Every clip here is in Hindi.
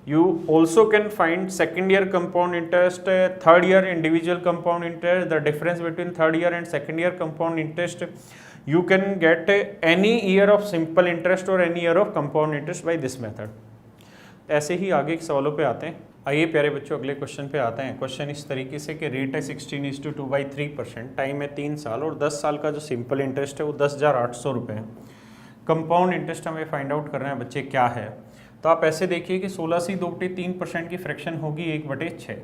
You also can find second year compound interest, third year individual compound interest, the difference between third year and second year compound interest. You can get any year of simple interest or any year of compound interest by this method. ऐसे ही आगे के सवालों पे आते हैं। आइए प्यारे बच्चों अगले क्वेश्चन पे आते हैं। क्वेश्चन इस तरीके से कि रेट है 16:2/3%, टाइम है 3 साल और 10 साल का जो सिंपल इंटरेस्ट है वो 10,800 रुपये है। कंपाउंड इंटरेस्ट हमें फाइंड आउट करना है बच्चे क्या है। तो आप ऐसे देखिए कि 16 से 2/3% की फ्रैक्शन होगी 1/6।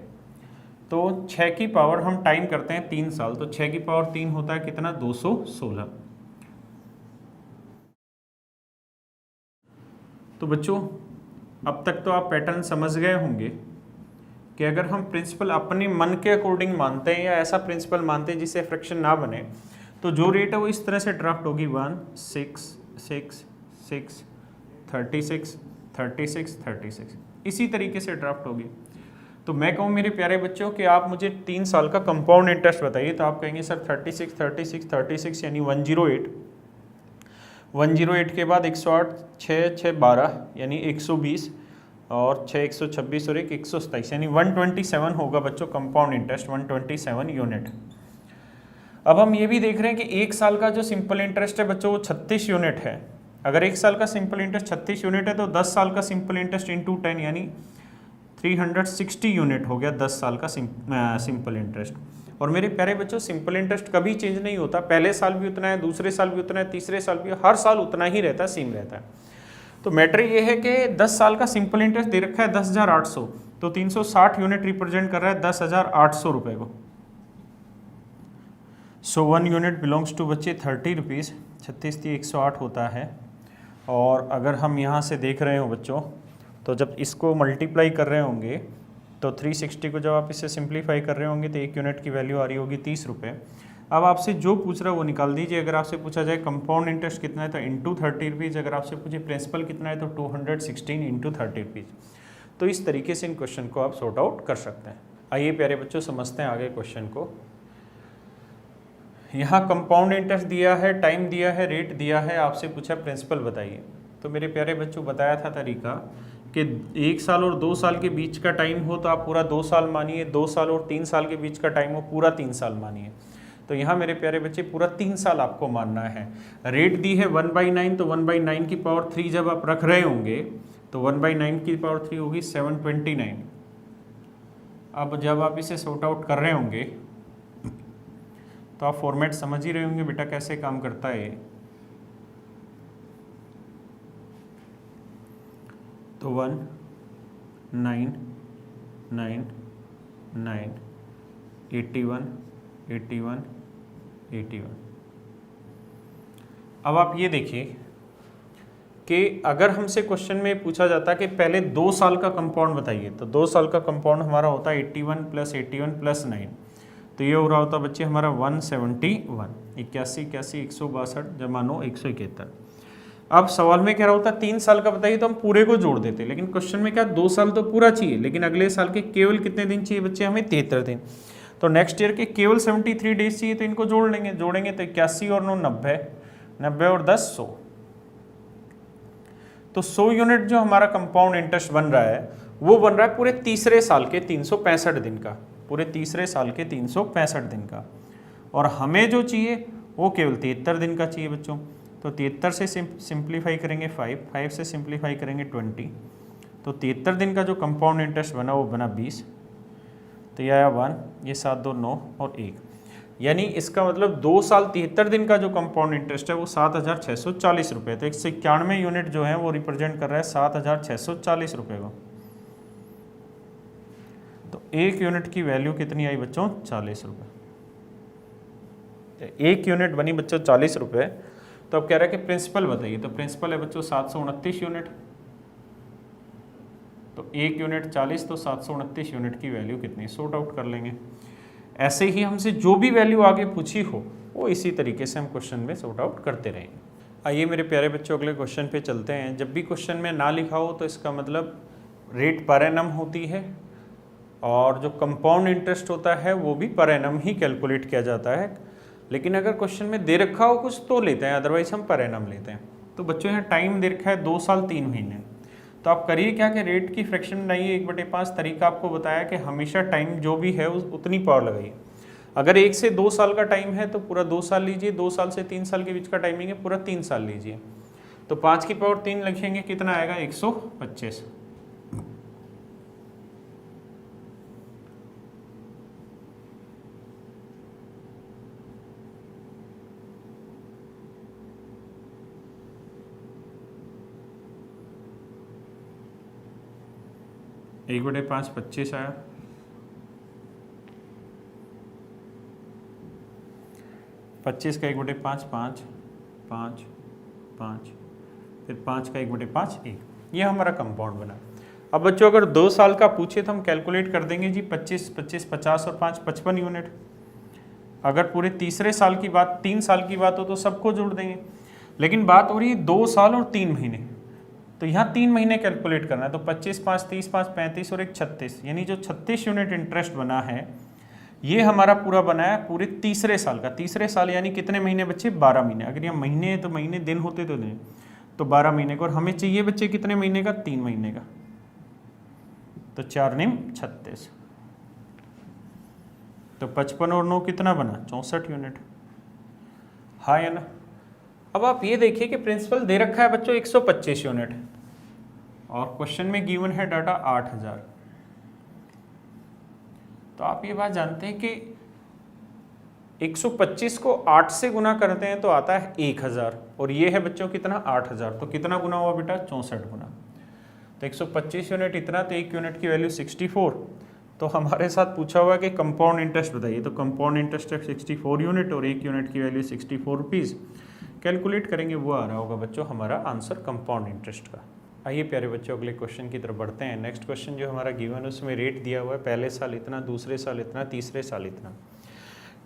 तो 6 की पावर हम टाइम करते हैं 3 साल, तो 6 की पावर 3 होता है कितना, 216। तो बच्चों अब तक तो आप पैटर्न समझ गए होंगे कि अगर हम प्रिंसिपल अपने मन के अकॉर्डिंग मानते हैं या ऐसा प्रिंसिपल मानते हैं जिससे फ्रैक्शन ना बने, तो जो रेट है वो इस तरह से ड्राफ्ट होगी 1 6 6 6 36 36 36, इसी तरीके से ड्राफ्ट होगी। तो मैं कहूँ मेरे प्यारे बच्चों कि आप मुझे 3 साल का कंपाउंड इंटरेस्ट बताइए, तो आप कहेंगे सर 36 36 36 यानी 108, 108 के बाद 108 6 6 12 यानी 120 और 6 126 और 1 127 यानी 127 होगा बच्चों कंपाउंड इंटरेस्ट, 127 यूनिट। अब हम ये भी देख रहे हैं कि एक साल का जो सिंपल इंटरेस्ट है बच्चों वो 36 यूनिट है। अगर एक साल का सिंपल इंटरेस्ट 36 यूनिट है तो 10 साल का सिंपल इंटरेस्ट इंटू 10 यानी 360 यूनिट हो गया 10 साल का सिंपल इंटरेस्ट। और मेरे प्यारे बच्चों सिंपल इंटरेस्ट कभी चेंज नहीं होता, पहले साल भी उतना है, दूसरे साल भी उतना है, तीसरे साल भी, हर साल उतना ही रहता है, सेम रहता है। तो मैटर ये है कि 10 साल का सिंपल इंटरेस्ट दे रखा है 10,800, तो 360 यूनिट रिप्रेजेंट कर रहा है 10,800 रुपये को। सो 1 यूनिट बिलोंग्स टू बच्चे 30 रुपीज़, 36 × 108 होता है। और अगर हम यहाँ से देख रहे हो बच्चों, तो जब इसको मल्टीप्लाई कर रहे होंगे तो 360 को जब आप इसे सिंप्लीफाई कर रहे होंगे तो 1 यूनिट की वैल्यू आ रही होगी 30 रुपये। अब आपसे जो पूछ रहा है वो निकाल दीजिए। अगर आपसे पूछा जाए कंपाउंड इंटरेस्ट कितना है तो इंटू 30 रुपीज़, अगर आपसे पूछे प्रिंसिपल कितना है तो 216 इंटू 30 रुपीज़। तो इस तरीके से इन क्वेश्चन को आप सॉर्ट आउट कर सकते हैं। आइए प्यारे बच्चों समझते हैं आगे क्वेश्चन को। यहाँ कंपाउंड इंटरेस्ट दिया है, टाइम दिया है, रेट दिया है, आपसे पूछा प्रिंसिपल बताइए। तो मेरे प्यारे बच्चों बताया था तरीका कि 1 साल और 2 साल के बीच का टाइम हो तो आप पूरा 2 साल मानिए, 2 साल और 3 साल के बीच का टाइम हो पूरा 3 साल मानिए। तो यहाँ मेरे प्यारे बच्चे पूरा 3 साल आपको मानना है। रेट दी है 1/9, तो 1/9 की पावर 3 जब आप रख रहे होंगे तो 1/9 की पावर 3 होगी 729। अब जब आप इसे सॉर्ट आउट कर रहे होंगे तो आप फॉर्मेट समझ ही रहे होंगे बेटा कैसे काम करता है। तो 1 9 9 9 81 81 81। अब आप ये देखिए कि अगर हमसे क्वेश्चन में पूछा जाता कि पहले 2 साल का कंपाउंड बताइए, तो 2 साल का कंपाउंड हमारा होता है 81 + 81 + 9, तो ये हो रहा होता बच्चे हमारा 171, 81 81 162 जमा 9 171। अब सवाल में कह रहा होता 3 साल का बताइए तो हम पूरे को जोड़ देते, लेकिन क्वेश्चन में क्या 2 साल तो पूरा चाहिए, लेकिन अगले साल के केवल कितने दिन चाहिए बच्चे हमें 73 दिन। तो नेक्स्ट ईयर के केवल 73 डेज चाहिए, तो इनको जोड़ लेंगे, जोड़ेंगे तो 81 और 9 90, 90 और 10 100। तो 100 यूनिट जो हमारा कंपाउंड इंटरेस्ट बन रहा है वो बन रहा है पूरे तीसरे साल के 365 दिन का, पूरे तीसरे साल के 365 दिन का। और हमें जो चाहिए वो केवल 73 दिन का चाहिए बच्चों। तो 73 से सिंप्लीफाई करेंगे 5 से सिंप्लीफाई करेंगे 20, तो 73 दिन का जो कंपाउंड इंटरेस्ट बना वो बना 20। तो यह आया 1, ये 7 2 9 और 1, यानी इसका मतलब 2 साल 73 दिन का जो कंपाउंड इंटरेस्ट है वो 7,640 रुपये। तो 191 यूनिट जो है वो रिप्रेजेंट कर रहा है 7,640 रुपये को। तो 1 यूनिट की वैल्यू कितनी आई बच्चों, 40 रुपये। 1 यूनिट बनी बच्चों 40 रुपये। तो अब कह रहा है कि प्रिंसिपल बताइए, तो प्रिंसिपल है बच्चों 729 यूनिट, तो 1 यूनिट 40, तो 729 यूनिट की वैल्यू कितनी, सॉर्ट आउट कर लेंगे। ऐसे ही हमसे जो भी वैल्यू आगे पूछी हो वो इसी तरीके से हम क्वेश्चन में सॉर्ट आउट करते रहेंगे। आइए मेरे प्यारे बच्चों अगले क्वेश्चन पे चलते हैं। जब भी क्वेश्चन में ना लिखा हो तो इसका मतलब रेट पर एनम होती है, और जो कंपाउंड इंटरेस्ट होता है वो भी पर एनम ही कैलकुलेट किया जाता है। लेकिन अगर क्वेश्चन में दे रखा हो कुछ तो लेते हैं, अदरवाइज हम पर एनम लेते हैं। तो बच्चों यहाँ टाइम दे रखा है 2 साल 3 महीने, तो आप करिए क्या कि रेट की फ्रैक्शन बनाइए 1/5। तरीका आपको बताया कि हमेशा टाइम जो भी है उतनी पावर लगाइए। अगर 1 से 2 साल का टाइम है तो पूरा 2 साल लीजिए, 2 साल से 3 साल के बीच का टाइमिंग है पूरा 3 साल लीजिए। तो 5 की पावर 3 लिखेंगे, कितना आएगा 125। एक बटे 5 25 आया। पच्चीस का 1/5 5 5 5, फिर 5 का 1/5 1। ये हमारा कंपाउंड बना। अब बच्चों अगर 2 साल का पूछे तो हम कैलकुलेट कर देंगे जी 25 25 50 और 5 55 यूनिट। अगर पूरे तीसरे साल की बात 3 साल की बात हो तो सबको जोड़ देंगे, लेकिन बात हो रही है 2 साल और 3 महीने, तो यहाँ 3 महीने कैलकुलेट करना है। तो 25 5 30 5 35 और एक 36, यानी जो 36 यूनिट इंटरेस्ट बना है ये हमारा पूरा बना है पूरे तीसरे साल का। तीसरे साल यानी कितने महीने बच्चे? 12 महीने। अगर यहाँ महीने है तो महीने, दिन होते तो दिन, तो 12 महीने का। और हमें चाहिए बच्चे कितने महीने का? 3 महीने का। तो 4 निम 36, तो 55 और 9 कितना बना? 64 यूनिट। हाँ या ना? अब आप ये देखिए कि प्रिंसिपल दे रखा है बच्चों 125 यूनिट और क्वेश्चन में गिवन है डाटा 8000। तो आप ये बात जानते हैं कि 125 को 8 से गुना करते हैं तो आता है 1000, और ये है बच्चों कितना? 8000। तो कितना गुना हुआ बेटा? 64 गुना। तो 125 यूनिट इतना, तो 1 यूनिट की वैल्यू 64। तो हमारे साथ पूछा हुआ है कि कंपाउंड इंटरेस्ट बताइए, तो कंपाउंड इंटरेस्ट है 64 यूनिट और 1 यूनिट की वैल्यू 64 रुपीज़। कैलकुलेट करेंगे वो आ रहा होगा बच्चों हमारा आंसर कंपाउंड इंटरेस्ट का। आइए प्यारे बच्चों अगले क्वेश्चन की तरफ बढ़ते हैं। नेक्स्ट क्वेश्चन जो हमारा गिवन है उसमें रेट दिया हुआ है, पहले साल इतना, दूसरे साल इतना, तीसरे साल इतना।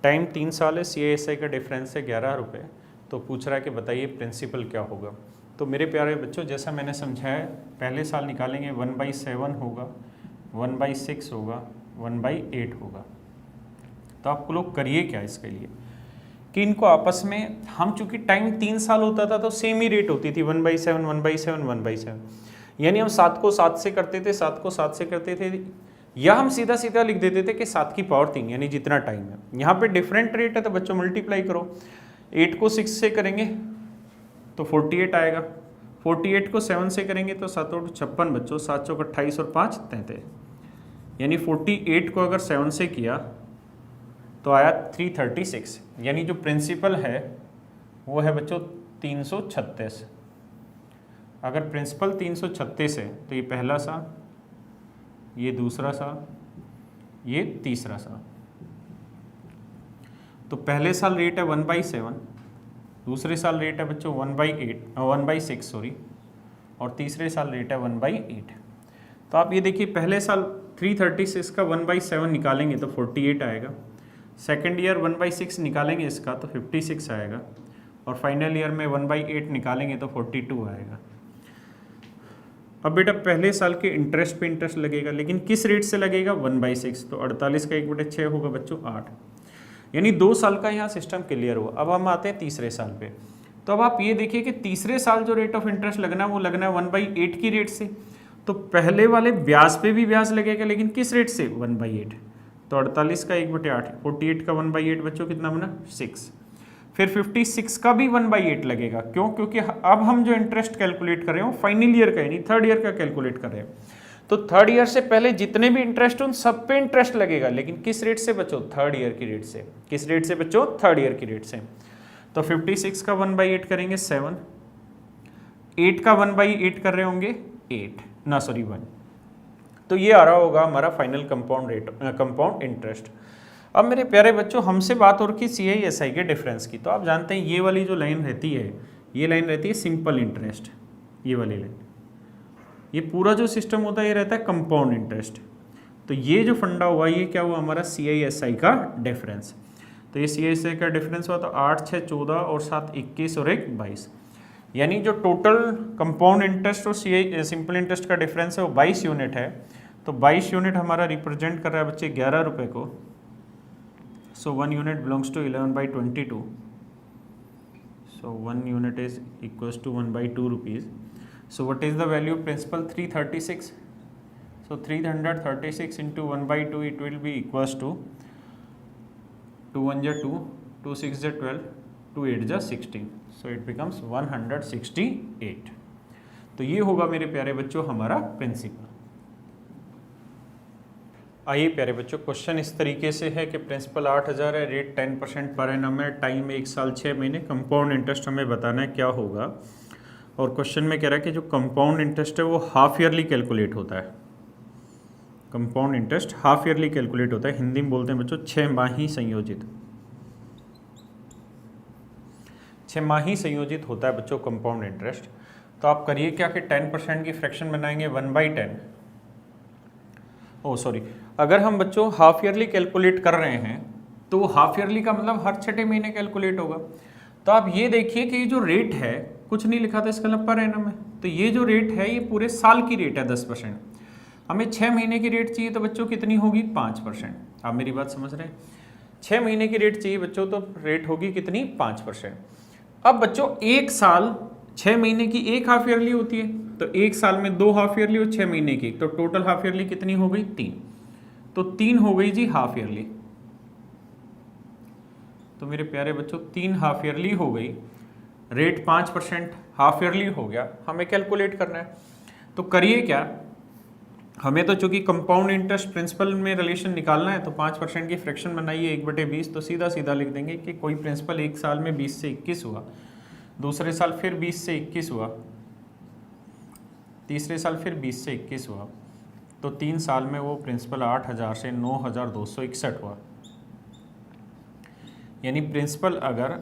टाइम 3 साल है, CISI का डिफरेंस है 11 रुपये। तो पूछ रहा है कि बताइए प्रिंसिपल क्या होगा। तो मेरे प्यारे बच्चों जैसा मैंने समझाया, पहले साल निकालेंगे 1/7 होगा, 1/6 होगा, 1/8 होगा। तो आप लोग करिए क्या इसके लिए कि इनको आपस में, हम चूंकि टाइम 3 साल होता था तो सेम ही रेट होती थी 1/7 1/7 1/7, यानी हम 7 को 7 से करते थे, 7 को 7 से करते थे, या हम सीधा सीधा लिख देते थे कि 7 की पावर 3 यानी जितना टाइम है। यहाँ पे डिफरेंट रेट है तो बच्चों मल्टीप्लाई करो, 8 को 6 से करेंगे तो 48 आएगा, 48 को 7 से करेंगे तो 7 और 56 बच्चों, 7 चौक 28 और 5 33, यानी 48 को अगर 7 से किया तो आया 336, यानी जो प्रिंसिपल है वो है बच्चों 336। अगर प्रिंसिपल 336 है तो ये पहला साल, ये दूसरा साल, ये तीसरा साल। तो पहले साल रेट है 1/7, दूसरे साल रेट है बच्चों 1/6 सॉरी, और तीसरे साल रेट है 1/8। तो आप ये देखिए पहले साल 336 का 1/7 निकालेंगे तो 48 आएगा, सेकेंड ईयर 1/6 निकालेंगे इसका तो 56 आएगा, और फाइनल ईयर में 1/8 निकालेंगे तो 42 आएगा। अब बेटा पहले साल के इंटरेस्ट पे इंटरेस्ट लगेगा, लेकिन किस रेट से लगेगा? 1/6। तो 48 का 1/6 होगा बच्चों 8, यानी 2 साल का यहाँ सिस्टम क्लियर हुआ। अब हम आते हैं तीसरे साल पे। तो अब आप ये देखिए कि तीसरे साल जो रेट ऑफ इंटरेस्ट लगना है वो लगना है 1/8 की रेट से। तो पहले वाले ब्याज पे भी ब्याज लगेगा, लेकिन किस रेट से? 1/8। तो 48 का 1/8, 48 का 1/8 बच्चों कितना बना? 6। फिर 56 का भी 1/8 लगेगा, क्यों? क्योंकि अब हम जो इंटरेस्ट कैलकुलेट कर रहे हैं फाइनल ईयर का यानी थर्ड ईयर का कैलकुलेट कर रहे हैं। तो थर्ड ईयर से पहले जितने भी इंटरेस्ट उन सब पे इंटरेस्ट लगेगा, लेकिन किस रेट से बच्चों? थर्ड ईयर की रेट से। किस रेट से बच्चों? थर्ड ईयर की रेट से। तो 56 का 1/8 करेंगे 7, 8 का 1/8 कर रहे होंगे 1। तो ये आ रहा होगा हमारा final compound rate, compound interest. अब मेरे प्यारे बच्चों हमसे बात हो रही CISI के डिफरेंस की। तो आप जानते हैं ये वाली जो लाइन रहती है, ये लाइन रहती है सिंपल इंटरेस्ट, ये वाली लाइन। ये पूरा जो सिस्टम होता है ये रहता है कंपाउंड इंटरेस्ट। तो ये जो फंडा हुआ ये क्या हुआ? हमारा CISI का डिफरेंस। तो ये CISI का डिफरेंस हुआ तो 8 6 14 और 7 21 और 1 22, यानी जो टोटल कंपाउंड इंटरेस्ट और सिंपल इंटरेस्ट का डिफरेंस है वो 22 यूनिट है। तो 22 यूनिट हमारा रिप्रेजेंट कर रहा है बच्चे 11 रुपये को। So 1 unit belongs to 11/22. So 1 unit is equals to 1/2 rupees. So what is the value of principal? 336. So 336 into 1 by 2, it will be equals to 2 1 जा 2, 2 6 जा 12, 2 8 जा 16. So it becomes 168. तो ये होगा मेरे प्यारे बच्चों हमारा प्रिंसिपल। आइए प्यारे बच्चों, क्वेश्चन इस तरीके से है कि प्रिंसिपल 8000 है, रेट 10% पर एनम है, टाइम 1 साल 6 महीने, कंपाउंड इंटरेस्ट हमें बताना है क्या होगा। और क्वेश्चन में कह रहा है कि जो कंपाउंड इंटरेस्ट है वो हाफ ईयरली कैलकुलेट होता है। Compound interest half yearly calculate होता है, हिंदी में बोलते हैं बच्चों 6 माही संयोजित। 6 माही संयोजित होता है बच्चों कंपाउंड इंटरेस्ट। तो आप करिए क्या कि 10% की फ्रैक्शन बनाएंगे 1/10। सॉरी, अगर हम बच्चों हाफ ईयरली कैलकुलेट कर रहे हैं तो हाफ ईयरली का मतलब हर 6 महीने कैलकुलेट होगा। तो आप ये देखिए कि ये जो रेट है, कुछ नहीं लिखा था इसका मतलब पर एनम है, तो ये जो रेट है ये पूरे साल की रेट है 10%। हमें 6 महीने की रेट चाहिए तो बच्चों कितनी होगी? 5%। आप मेरी बात समझ रहे हैं? 6 महीने की रेट चाहिए बच्चों तो रेट होगी कितनी? 5%। अब बच्चों 1 साल 6 महीने की एक हाफ ईयरली होती है, तो 1 साल में 2 हाफ ईयरली और 6 महीने की, तो टोटल हाफ ईयरली कितनी हो गई? 3। तो 3 हो गई जी हाफ ईयरली। तो मेरे प्यारे बच्चों 3 हाफ ईयरली हो गई, रेट 5% हाफ ईयरली हो गया, हमें कैलकुलेट करना है। तो करिए क्या, हमें तो चूंकि कंपाउंड इंटरेस्ट प्रिंसिपल में रिलेशन निकालना है, तो 5% की फ्रैक्शन बनाइए 1/20, तो सीधा सीधा लिख देंगे कि कोई प्रिंसिपल 1 साल में 20 से 21 हुआ, दूसरे साल फिर 20 से 21 हुआ, तीसरे साल फिर 20 से 21 हुआ, तो 3 साल में वो प्रिंसिपल 8000 से 9261 हुआ। यानी प्रिंसिपल अगर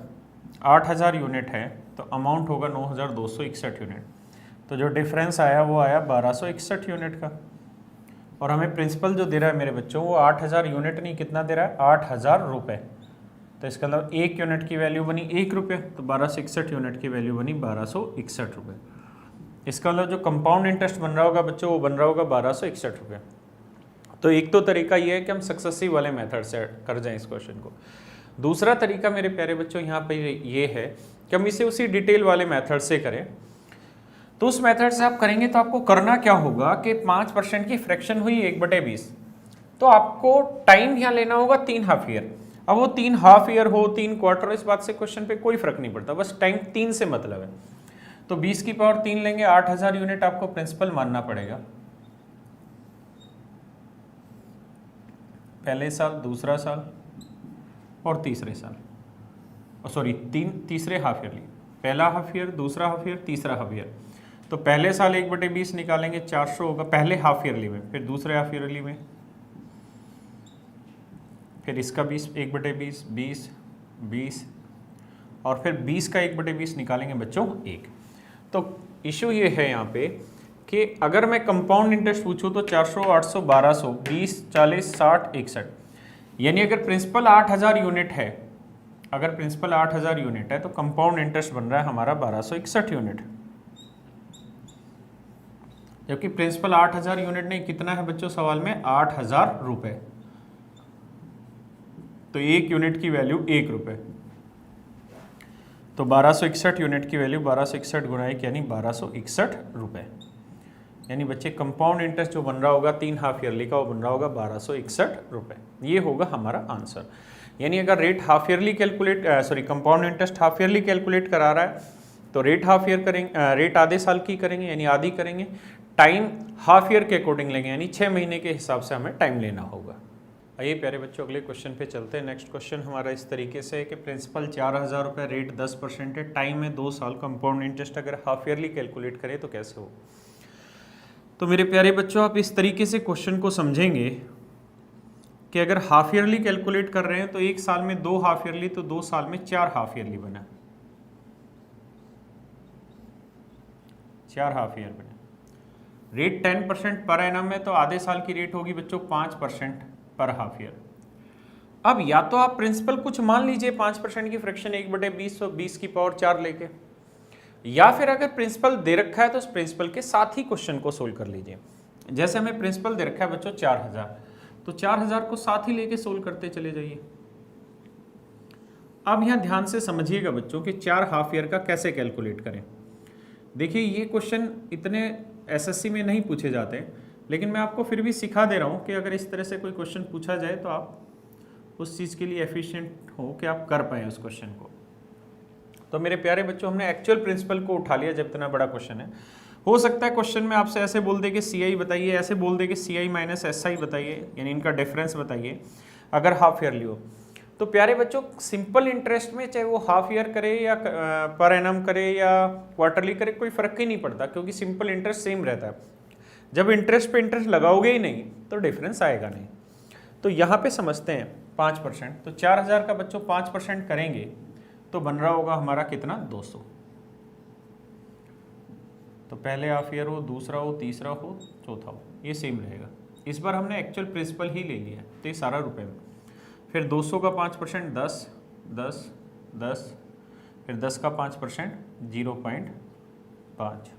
8000 यूनिट है तो अमाउंट होगा 9261 यूनिट। तो जो डिफरेंस आया वो आया 1261 यूनिट का। और हमें प्रिंसिपल जो दे रहा है मेरे बच्चों वो 8000 यूनिट नहीं, कितना दे रहा है? 8000 रुपये। तो इसका मतलब 1 यूनिट की वैल्यू बनी 1 रुपये, तो 1261 यूनिट की वैल्यू बनी 1261 रुपये। इसका मतलब जो कंपाउंड इंटरेस्ट बन रहा होगा बच्चों वो बन रहा होगा 1261 रुपये। तो एक तो तरीका ये है कि हम सक्सेसिव वाले मेथड से कर जाएं इस क्वेश्चन को। दूसरा तरीका मेरे प्यारे बच्चों यहाँ पे ये है कि हम इसे उसी डिटेल वाले मेथड से करें। तो उस मेथड से आप करेंगे तो आपको करना क्या होगा कि 5% की फ्रैक्शन हुई 1/20, तो आपको टाइम यहाँ लेना होगा 3 हाफ ईयर। अब वो 3 हाफ ईयर हो 3 क्वार्टर, इस बात से क्वेश्चन पे कोई फर्क नहीं पड़ता, बस टाइम 3 से मतलब है। तो 20 की पावर 3 लेंगे, 8000 यूनिट आपको प्रिंसिपल मानना पड़ेगा। पहले साल, दूसरा साल और तीसरे साल, सॉरी तीसरे हाफ ईयरली, पहला हाफ ईयर, दूसरा हाफ ईयर, तीसरा हाफ ईयर। तो पहले साल 1/20 निकालेंगे 400 होगा पहले हाफ ईयरली में, फिर दूसरे हाफ ईयरली में, फिर इसका 20 1/20 20 20 और फिर 20 का 1/20 निकालेंगे बच्चों 1। तो इशू ये है यहाँ पे कि अगर मैं कंपाउंड इंटरेस्ट पूछूं तो 400 800 1200 20 40 60 61, यानी अगर प्रिंसिपल 8000 यूनिट है, अगर प्रिंसिपल 8000 यूनिट है तो कंपाउंड इंटरेस्ट बन रहा है हमारा 1261 यूनिट। जबकि प्रिंसिपल 8000 यूनिट नहीं, कितना है बच्चों सवाल में? 8000 रुपये। तो 1 यूनिट की वैल्यू 1 रुपये, तो 1261 यूनिट की वैल्यू 1261 गुणा 1 यानी 1261 रुपये। यानी बच्चे कंपाउंड इंटरेस्ट जो बन रहा होगा 3 हाफ ईयरली का वो बन रहा होगा 1261 रुपये। ये होगा हमारा आंसर। यानी अगर rate half yearly compound interest half yearly calculate करा रहा है तो रेट हाफ ईयर करेंगे, रेट आधे साल की करेंगे यानी आधी करेंगे, टाइम हाफ ईयर के अकॉर्डिंग लेंगे यानी 6 महीने के हिसाब से हमें टाइम लेना होगा। आइए प्यारे बच्चों अगले क्वेश्चन पे चलते हैं। नेक्स्ट क्वेश्चन हमारा इस तरीके से है कि प्रिंसिपल 4000 रुपये, रेट 10% है, टाइम है 2 साल, कंपाउंड इंटरेस्ट अगर हाफ ईयरली कैलकुलेट करें तो कैसे हो। तो मेरे प्यारे बच्चों आप इस तरीके से क्वेश्चन को समझेंगे कि अगर हाफ ईयरली कैलकुलेट कर रहे हैं तो 1 साल में 2 हाफ ईयरली, तो 2 साल में 4 हाफ ईयरली बना, 4 हाफ ईयर बने। रेट 10% पर एनम है तो आधे साल की रेट होगी बच्चों 5% पर हाफ ईयर। अब या तो आप प्रिंसिपल कुछ मान लीजिए 5% की फ्रैक्शन 1/20 तो 20 की पावर 4 लेके, या फिर अगर प्रिंसिपल दे रखा है तो उस प्रिंसिपल के साथ ही क्वेश्चन को सोल्व कर लीजिए। जैसे हमें प्रिंसिपल दे रखा है बच्चों 4000, तो 4000 को साथ ही लेके सोल्व करते चले जाइए। अब यहाँ ध्यान से समझिएगा बच्चों कि 4 हाफ ईयर का कैसे कैलकुलेट करें। देखिए ये क्वेश्चन इतने एसएससी में नहीं पूछे जाते, लेकिन मैं आपको फिर भी सिखा दे रहा हूँ कि अगर इस तरह से कोई क्वेश्चन पूछा जाए तो आप उस चीज़ के लिए एफिशिएंट हो कि आप कर पाएँ उस क्वेश्चन को। तो मेरे प्यारे बच्चों, हमने एक्चुअल प्रिंसिपल को उठा लिया जब इतना बड़ा क्वेश्चन है। हो सकता है क्वेश्चन में आपसे ऐसे बोल दे कि सी आई बताइए, ऐसे बोल दे कि सी आई माइनस एस आई बताइए, यानी इनका डिफरेंस बताइए अगर हाफ ईयरली हो। तो प्यारे बच्चों, सिंपल इंटरेस्ट में चाहे वो हाफ ईयर करे या पर एनम करे या क्वार्टरली करे, कोई फर्क ही नहीं पड़ता, क्योंकि सिंपल इंटरेस्ट सेम रहता है। जब इंटरेस्ट पे इंटरेस्ट लगाओगे ही नहीं तो डिफरेंस आएगा नहीं। तो यहाँ पे समझते हैं 5%, तो 4000 का बच्चों 5% करेंगे तो बन रहा होगा हमारा कितना, 200। तो पहले हाफ ईयर हो, दूसरा हो, तीसरा हो, चौथा हो, ये सेम रहेगा। इस बार हमने एक्चुअल प्रिंसिपल ही ले लिया, तो ये सारा रुपए में। फिर 200 का 5% 10, 10, 10, फिर 10 का 5% 0.5।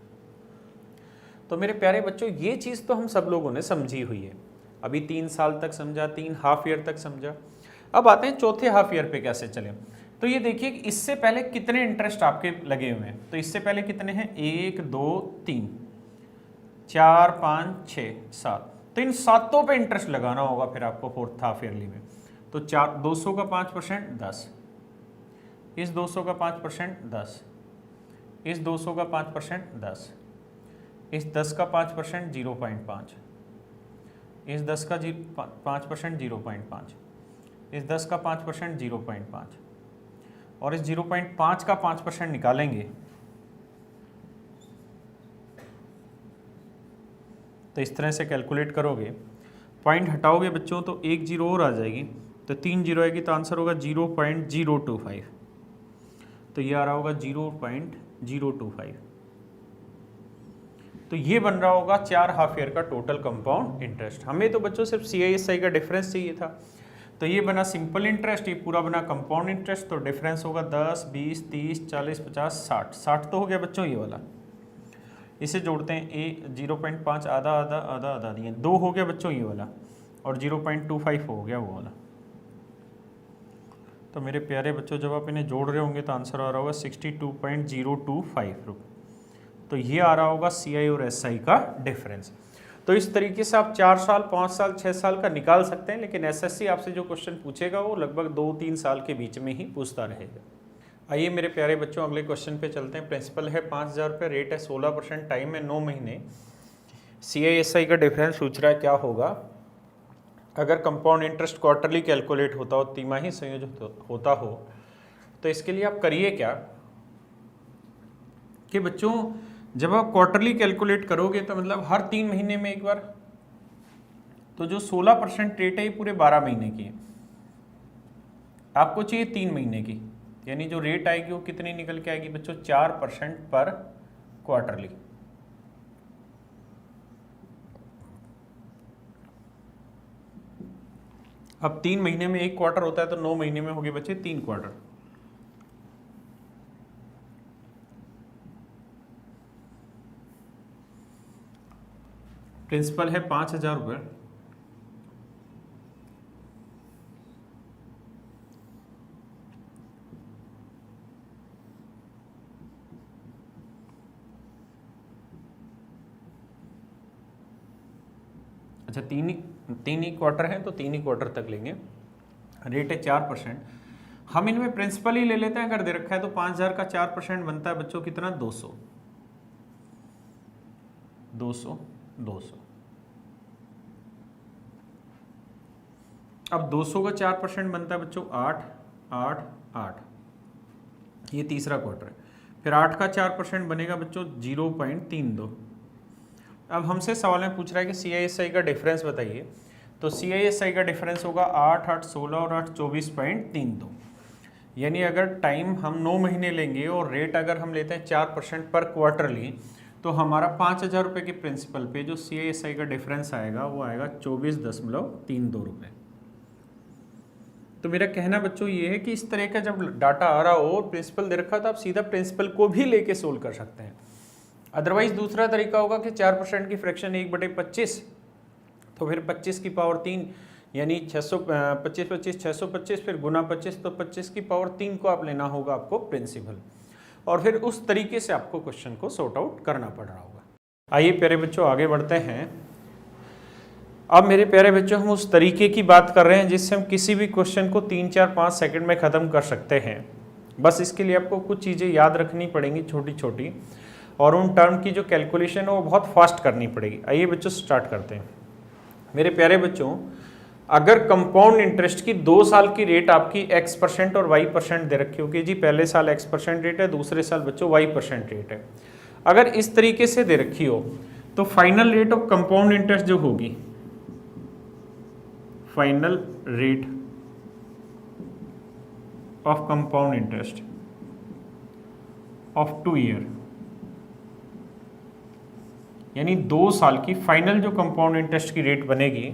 तो मेरे प्यारे बच्चों, ये चीज़ तो हम सब लोगों ने समझी हुई है। अभी 3 साल तक समझा, 3 हाफ ईयर तक समझा। अब आते हैं चौथे हाफ ईयर पे कैसे चले। तो ये देखिए कि इससे पहले कितने इंटरेस्ट आपके लगे हुए हैं। तो इससे पहले कितने हैं, 1, 2, 3, 4, 5, 6, 7। तो इन सातों पे इंटरेस्ट लगाना होगा फिर आपको फोर्थ हाफ ईयरली में। तो 200 का 5% 10, इस 200 का 5% 10, इस 200 का 5% 10, इस 10 का 5% 0.5, इस 10 का 5% 0.5, इस 10 का 5% 0.5, और इस 0.5 का 5% निकालेंगे तो इस तरह से कैलकुलेट करोगे, पॉइंट हटाओगे बच्चों तो एक जीरो और आ जाएगी, तो 3 जीरो आएगी, तो आंसर होगा 0.025। तो ये आ रहा होगा 0.025। तो ये बन रहा होगा 4 हाफ ईयर का टोटल कंपाउंड इंटरेस्ट। हमें तो बच्चों सिर्फ CISI का डिफरेंस चाहिए था, तो ये बना सिंपल इंटरेस्ट, ये पूरा बना कंपाउंड इंटरेस्ट। तो डिफरेंस होगा 10, 20, 30, 40, 50, 60। 60 तो हो गया बच्चों ये वाला। इसे जोड़ते हैं, 0.5 आधा आधा आधा आधा दिए, 2 हो गया बच्चों ये वाला, और 0.25 हो गया वो वाला। तो मेरे प्यारे बच्चों, जब आप इन्हें जोड़ रहे होंगे तो आंसर आ रहा होगा 62.025 रुपये। तो ये आ रहा होगा CI और SI का डिफरेंस। तो इस तरीके से आप 4 साल, 5 साल, 6 साल का निकाल सकते हैं, लेकिन SSC आपसे जो क्वेश्चन पूछेगा वो लगभग 2-3 साल के बीच में ही पूछता रहेगा। आइए मेरे प्यारे बच्चों, अगले क्वेश्चन पे चलते हैं। प्रिंसिपल है 5000 रुपये, रेट है 16%, टाइम है 9 महीने। CI/SI का डिफरेंस पूछ रहा है क्या होगा अगर कंपाउंड इंटरेस्ट क्वार्टरली कैलकुलेट होता हो, तिमाही संयोजित होता हो। तो इसके लिए आप करिए क्या कि बच्चों, जब आप क्वार्टरली कैलकुलेट करोगे तो मतलब हर 3 महीने में एक बार, तो जो 16% रेट है ये पूरे 12 महीने की है। आपको चाहिए 3 महीने की, यानी जो रेट आएगी वो कितनी निकल के आएगी बच्चों, 4% पर क्वार्टरली। अब 3 महीने में एक क्वार्टर होता है, तो 9 महीने में हो गए बच्चे 3 क्वार्टर। प्रिंसिपल है 5000 रुपये, अच्छा तीन ही क्वार्टर हैं तो 3 ही क्वार्टर तक लेंगे। रेट है 4%। हम इनमें प्रिंसिपल ही ले लेते हैं, अगर दे रखा है तो 5000 का 4% बनता है बच्चों कितना, 200, 200, 200। अब 200 का 4% बनता है बच्चों 8, 8, 8। ये तीसरा क्वार्टर है। फिर 8 का 4% बनेगा बच्चों 0.32। अब हमसे सवाल में पूछ रहा है कि CISI का डिफरेंस बताइए। तो CISI का डिफरेंस होगा 8, 8, 16 और 8, 24.32। यानी अगर टाइम हम 9 महीने लेंगे और रेट अगर हम लेते हैं 4% पर क्वार्टरली, तो हमारा 5000 रुपये के प्रिंसिपल पे जो CISI का डिफरेंस आएगा वो आएगा 24.32 रुपये। तो मेरा कहना बच्चों ये है कि इस तरह का जब डाटा आ रहा हो और प्रिंसिपल दे रखा, तो आप सीधा प्रिंसिपल को भी लेके सोल्व कर सकते हैं। अदरवाइज दूसरा तरीका होगा कि 4% की फ्रैक्शन 1/25, तो फिर 25 की पावर 3 यानी 625, 625 फिर गुना 25, तो 25 की पावर 3 को आप लेना होगा आपको प्रिंसिपल। और फिर उस तरीके से आपको क्वेश्चन को सॉर्ट आउट करना पड़ रहा होगा। आइए प्यारे बच्चों आगे बढ़ते हैं। अब मेरे प्यारे बच्चों हम उस तरीके की बात कर रहे हैं जिससे हम किसी भी क्वेश्चन को 3, 4, 5 सेकंड में ख़त्म कर सकते हैं। बस इसके लिए आपको कुछ चीज़ें याद रखनी पड़ेंगी छोटी छोटी, और उन टर्म की जो कैलकुलेशन है वो बहुत फास्ट करनी पड़ेगी। आइए बच्चों स्टार्ट करते हैं। मेरे प्यारे बच्चों, अगर कंपाउंड इंटरेस्ट की 2 साल की रेट आपकी x% और y% दे रखी होगी, जी पहले साल x% रेट है, दूसरे साल बच्चों y% रेट है, अगर इस तरीके से दे रखी हो तो final rate of compound interest जो होगी, final rate of compound interest of 2 year, यानी 2 साल की फाइनल जो कंपाउंड इंटरेस्ट की रेट बनेगी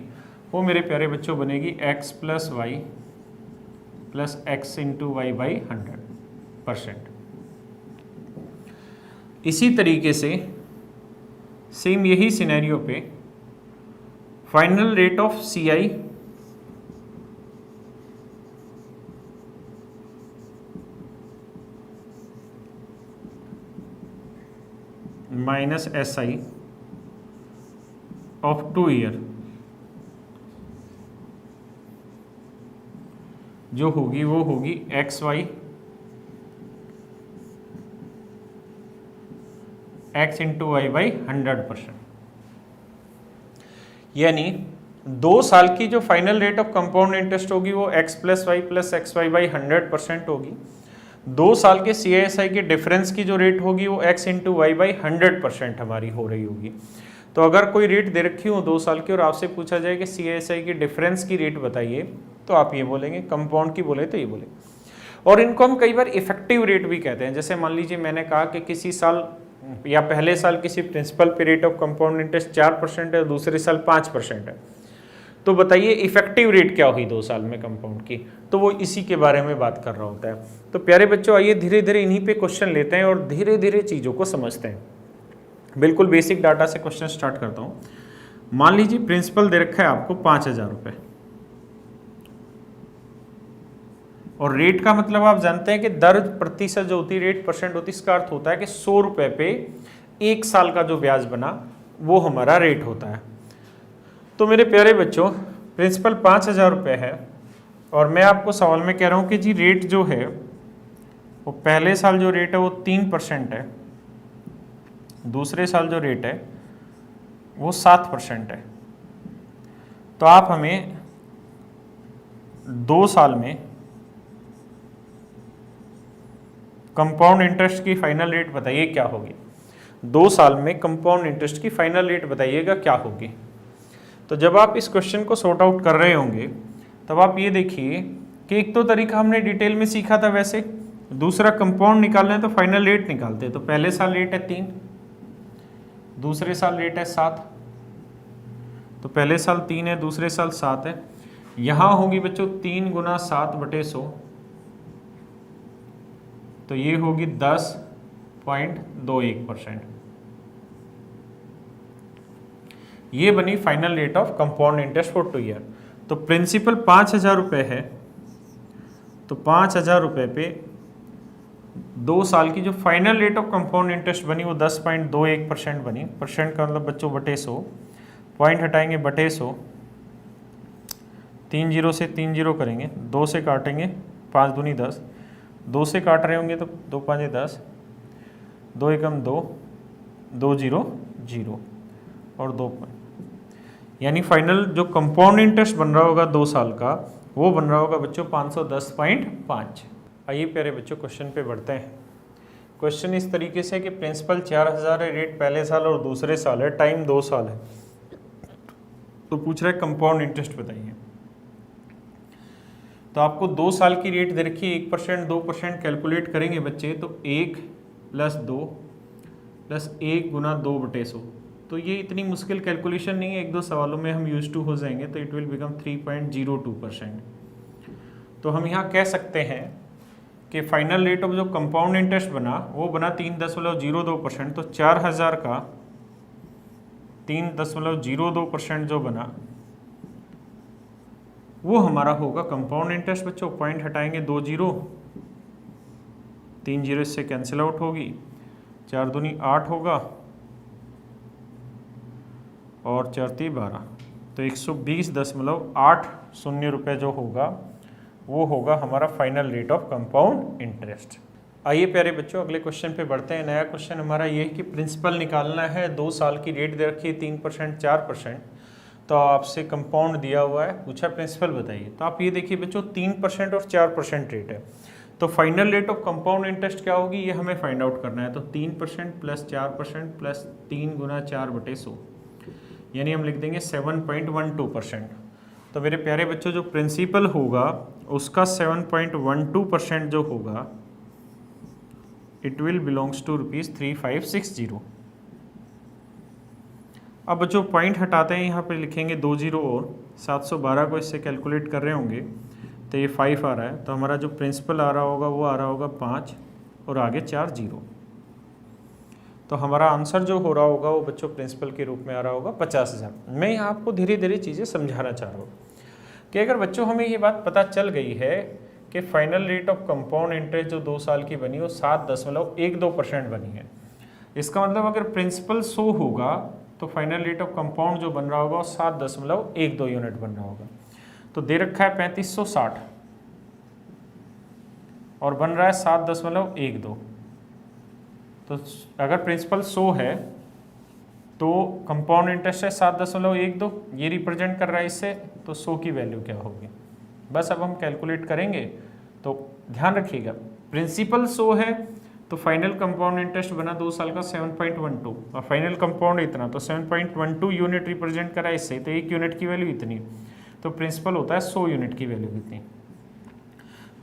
वो मेरे प्यारे बच्चों बनेगी x plus Y plus X into Y by 100%। इसी तरीके से सेम यही सिनेरियो पे final rate of CI minus SI of 2 year जो होगी वो होगी XY x into Y by 100%। यानी 2 साल की जो final rate of compound interest होगी वो x plus Y plus X Y by 100% होगी। 2 साल के CISI के डिफरेंस की जो रेट होगी वो x इंटू वाई बाई 100% हमारी हो रही होगी। तो अगर कोई रेट दे रखी हो 2 साल की और आपसे पूछा जाए कि CISI की डिफरेंस की रेट बताइए, तो आप ये बोलेंगे, कंपाउंड की बोले तो ये बोले। और इनको हम कई बार इफेक्टिव रेट भी कहते हैं। जैसे मान लीजिए मैंने कहा कि किसी साल या पहले साल किसी प्रिंसिपल पे रेट ऑफ कंपाउंड इंटरेस्ट 4% है, दूसरे साल 5% है, तो बताइए इफेक्टिव रेट क्या हुई 2 साल में कंपाउंड की, तो वो इसी के बारे में बात कर रहा होता है। तो प्यारे बच्चों आइए धीरे धीरे इन्हीं पे क्वेश्चन लेते हैं और धीरे धीरे चीज़ों को समझते हैं। बिल्कुल बेसिक डाटा से क्वेश्चन स्टार्ट करता हूँ। मान लीजिए प्रिंसिपल दे रखा है आपको 5,000 रुपये, और रेट का मतलब आप जानते हैं कि दर प्रतिशत जो होती है, रेट परसेंट होती है, इसका अर्थ होता है कि 100 रुपये पे 1 साल का जो ब्याज बना वो हमारा रेट होता है। तो मेरे प्यारे बच्चों प्रिंसिपल 5,000 रुपये है और मैं आपको सवाल में कह रहा हूँ कि जी रेट जो है वो पहले साल जो रेट है वो 3% है, दूसरे साल जो रेट है वो 7% है। तो आप हमें 2 साल में कंपाउंड इंटरेस्ट की फाइनल रेट बताइए क्या होगी। 2 साल में कंपाउंड इंटरेस्ट की फाइनल रेट बताइएगा क्या होगी। तो जब आप इस क्वेश्चन को सॉर्ट आउट कर रहे होंगे तब आप ये देखिए कि एक तो तरीका हमने डिटेल में सीखा था, वैसे दूसरा कंपाउंड निकालना है तो फाइनल रेट निकालते हैं। तो पहले साल रेट है 3, दूसरे साल रेट है 7, तो पहले साल 3 है, दूसरे साल 7 है। यहाँ होगी बच्चों 3 गुना 7/100, तो ये होगी 10.21%। ये बनी final rate of compound interest for 2 year. तो प्रिंसिपल 5,000 रुपये है, तो 5,000 रुपये पे 2 साल की जो final rate of compound interest बनी वो 10.21% बनी। परसेंट का मतलब बच्चों बटे 100, पॉइंट हटाएंगे बटे 100, 3 0 से 3 0 करेंगे, 2 से काटेंगे 5 दूनी 10, 2 से काट रहे होंगे तो 2 5 10, 2 एकम 2, 2 0 0 और 2 पॉइंट, यानी फाइनल जो कंपाउंड इंटरेस्ट बन रहा होगा 2 साल का वो बन रहा होगा बच्चों 510.5। आइए प्यारे बच्चों क्वेश्चन पे बढ़ते हैं। क्वेश्चन इस तरीके से कि प्रिंसिपल 4,000 है, रेट पहले साल और दूसरे साल है, टाइम 2 साल है, तो पूछ रहा है कंपाउंड इंटरेस्ट बताइए। तो आपको 2 साल की रेट दे रखी है, 1% 2% कैलकुलेट करेंगे बच्चे, तो 1 + 2 + 1 गुना 2/100। तो ये इतनी मुश्किल कैलकुलेशन नहीं है, 1-2 सवालों में हम यूज टू हो जाएंगे, तो इट विल बिकम 3.02%। तो हम यहाँ कह सकते हैं कि फाइनल रेट ऑफ जो कंपाउंड इंटरेस्ट बना वो बना 3.02%। तो 4,000 का 3.02% जो बना वो हमारा होगा कंपाउंड इंटरेस्ट बच्चों। पॉइंट हटाएंगे 2 0, 3 जीरो इससे कैंसिल आउट होगी, 4 दूनी 8 होगा और 4 ती 12, तो 120.80 रुपये जो होगा वो होगा हमारा final rate of compound interest. आइए प्यारे बच्चों अगले क्वेश्चन पे बढ़ते हैं। नया क्वेश्चन हमारा ये है कि प्रिंसिपल निकालना है, 2 साल की रेट दे रखी है 3% 4%, तो आपसे कंपाउंड दिया हुआ है, पूछा प्रिंसिपल बताइए। तो आप ये देखिए बच्चों 3% और 4% रेट है, तो final rate of compound interest क्या होगी ये हमें फाइंड आउट करना है। तो 3% प्लस 4% प्लस 3 गुना 4/100, यानी हम लिख देंगे 7.12%। तो मेरे प्यारे बच्चों जो प्रिंसिपल होगा उसका 7.12% जो होगा इट विल बिलोंग्स टू ₹3560। अब बच्चों पॉइंट हटाते हैं, यहाँ पे लिखेंगे 2 जीरो और 712 को इससे कैलकुलेट कर रहे होंगे तो ये 5 आ रहा है, तो हमारा जो प्रिंसिपल आ रहा होगा वो आ रहा होगा 5 और आगे 4 जीरो, तो हमारा आंसर जो हो रहा होगा वो बच्चों प्रिंसिपल के रूप में आ रहा होगा 50,000। मैं यहाँ आपको धीरे धीरे चीज़ें समझाना चाह रहा हूँ कि अगर बच्चों हमें ये बात पता चल गई है कि final rate of compound interest जो 2 साल की बनी वो 7.12% बनी है, इसका मतलब अगर प्रिंसिपल 100 होगा तो फाइनल रेट ऑफ कंपाउंड जो बन रहा होगा वो 7.12 यूनिट बन रहा होगा। तो दे रखा है 3560 और बन रहा है 7.12, तो अगर प्रिंसिपल 100 है तो कंपाउंड इंटरेस्ट है 7.12, ये रिप्रेजेंट कर रहा है इससे, तो 100 की वैल्यू क्या होगी। बस अब हम कैलकुलेट करेंगे, तो ध्यान रखिएगा प्रिंसिपल 100 है तो फाइनल कंपाउंड इंटरेस्ट बना 2 साल का 7.12 और फाइनल कंपाउंड इतना, तो 7.12 यूनिट रिप्रेजेंट करा इससे, तो 1 यूनिट की वैल्यू इतनी, तो प्रिंसिपल होता है 100 यूनिट की वैल्यू कितनी।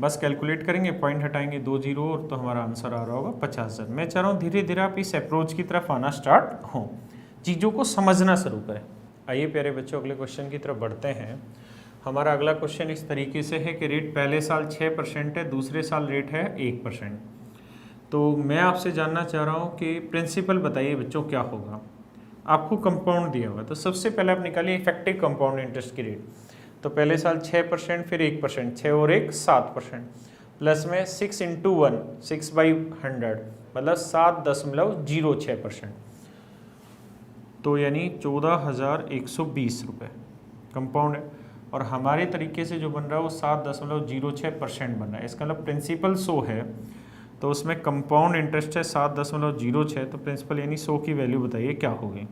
बस कैलकुलेट करेंगे, पॉइंट हटाएंगे 2 जीरो और तो हमारा आंसर आ रहा होगा 50,000। मैं चाह रहा हूँ धीरे धीरे आप इस अप्रोच की तरफ आना स्टार्ट हो, चीज़ों को समझना शुरू करें। आइए प्यारे बच्चों अगले क्वेश्चन की तरफ बढ़ते हैं। हमारा अगला क्वेश्चन इस तरीके से है कि रेट पहले साल 6% है, दूसरे साल रेट है 1%। तो मैं आपसे जानना चाह रहा हूँ कि प्रिंसिपल बताइए बच्चों क्या होगा। आपको कंपाउंड दिया हुआ है, तो सबसे पहले आप निकालिए इफेक्टिव कंपाउंड इंटरेस्ट की रेट। तो पहले साल 6%, फिर 1%, 6 और 1 7%, प्लस में 6 × 1 6/100 मतलब 7.06%, तो यानी 14,120 रुपये कंपाउंड है। और हमारे तरीके से जो बन रहा है वो 7.06% बन रहा है। इसका मतलब प्रिंसिपल 100 है तो उसमें कंपाउंड इंटरेस्ट है 7.06, तो प्रिंसिपल यानी 100 की वैल्यू बताइए क्या होगी।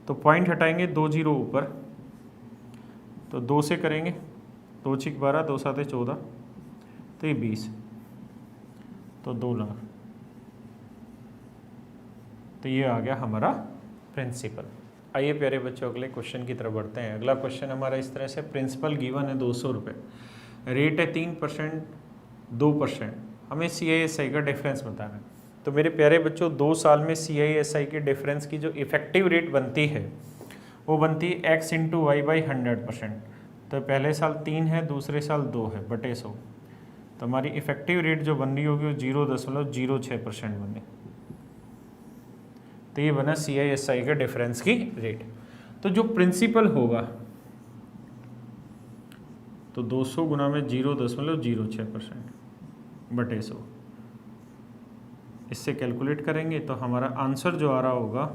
तो पॉइंट हटाएंगे 2 जीरो ऊपर, तो 2 से करेंगे, 2 6 12, 2 7 14, तो ये 20, तो 2 लाख, तो ये आ गया हमारा प्रिंसिपल। आइए प्यारे बच्चों अगले क्वेश्चन की तरफ बढ़ते हैं। अगला क्वेश्चन हमारा इस तरह से, प्रिंसिपल गिवन है 200 रुपये, रेट है 3% 2%, हमें CISI का डिफरेंस बताना है। तो मेरे प्यारे बच्चों 2 साल में CISI के डिफरेंस की जो इफेक्टिव रेट बनती है वो बनती है x × y/100%। तो पहले साल 3 है, दूसरे साल 2 है बटे 100, तो हमारी इफेक्टिव रेट जो बन रही होगी वो 0.06% बने, तो ये बना CISI के डिफरेंस की रेट। तो जो प्रिंसिपल होगा तो 200 गुना में 0.06% बटे 100, इससे कैलकुलेट करेंगे तो हमारा आंसर जो आ रहा होगा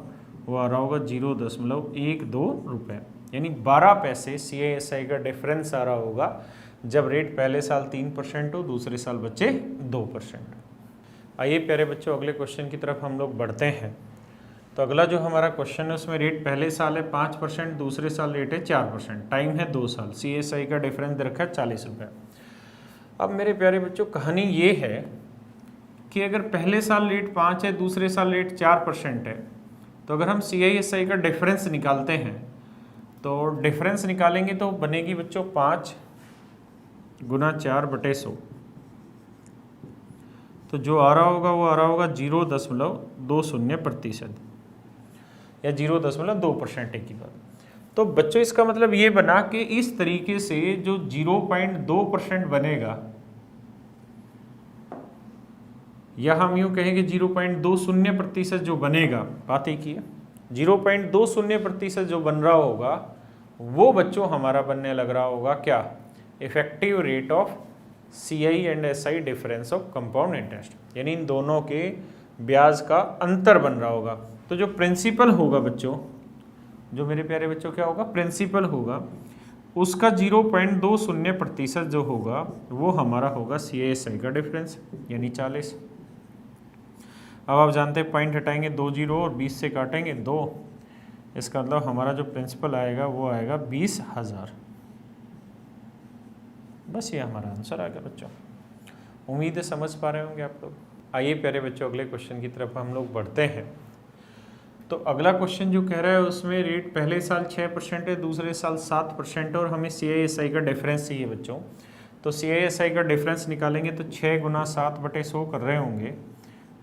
वो आ रहा होगा 0.12 रुपये, यानी 12 पैसे CISI का डिफरेंस आ रहा होगा जब रेट पहले साल 3% हो, दूसरे साल बच्चे 2%। आइए प्यारे बच्चों अगले क्वेश्चन की तरफ हम लोग बढ़ते हैं। तो अगला जो हमारा क्वेश्चन है उसमें रेट पहले साल है 5%, दूसरे साल रेट है 4%, टाइम है 2 साल, CISI का डिफरेंस दे रखा है 40 रुपये। अब मेरे प्यारे बच्चों कहानी ये है कि अगर पहले साल रेट 5 है, दूसरे साल रेट 4% है, तो अगर हम CISI का डिफरेंस निकालते हैं तो डिफरेंस निकालेंगे तो बनेगी बच्चों 5 गुना 4 बटे 100, तो जो आ रहा होगा वो आ रहा होगा 0.20% या 0.2% की बात। तो बच्चों इसका मतलब ये बना कि इस तरीके से जो 0.2% बनेगा, या हम यूं कहेंगे 0.20% जो बनेगा, बात एक ही है, 0.20% जो बन रहा होगा वो बच्चों हमारा बनने लग रहा होगा क्या, effective rate of CI and SI difference of compound interest, यानी इन दोनों के ब्याज का अंतर बन रहा होगा। तो जो प्रिंसिपल होगा बच्चों, जो मेरे प्यारे बच्चों क्या होगा, प्रिंसिपल होगा, उसका 0.20% जो होगा वो हमारा होगा CI/SI का डिफरेंस, यानी 40। अब आप जानते हैं पॉइंट हटाएंगे 2 जीरो और 20 से काटेंगे 2, इसका मतलब हमारा जो प्रिंसिपल आएगा वो आएगा 20,000। बस ये हमारा आंसर आ गया बच्चों। उम्मीद है समझ पा रहे होंगे आप लोग। आइए प्यारे बच्चों अगले क्वेश्चन की तरफ हम लोग बढ़ते हैं। तो अगला क्वेश्चन जो कह रहा है उसमें रेट पहले साल 6% है, दूसरे साल 7% और हमें CI/SI का डिफरेंस चाहिए बच्चों। तो CI/SI का डिफरेंस निकालेंगे तो 6 गुना 7/100 कर रहे होंगे,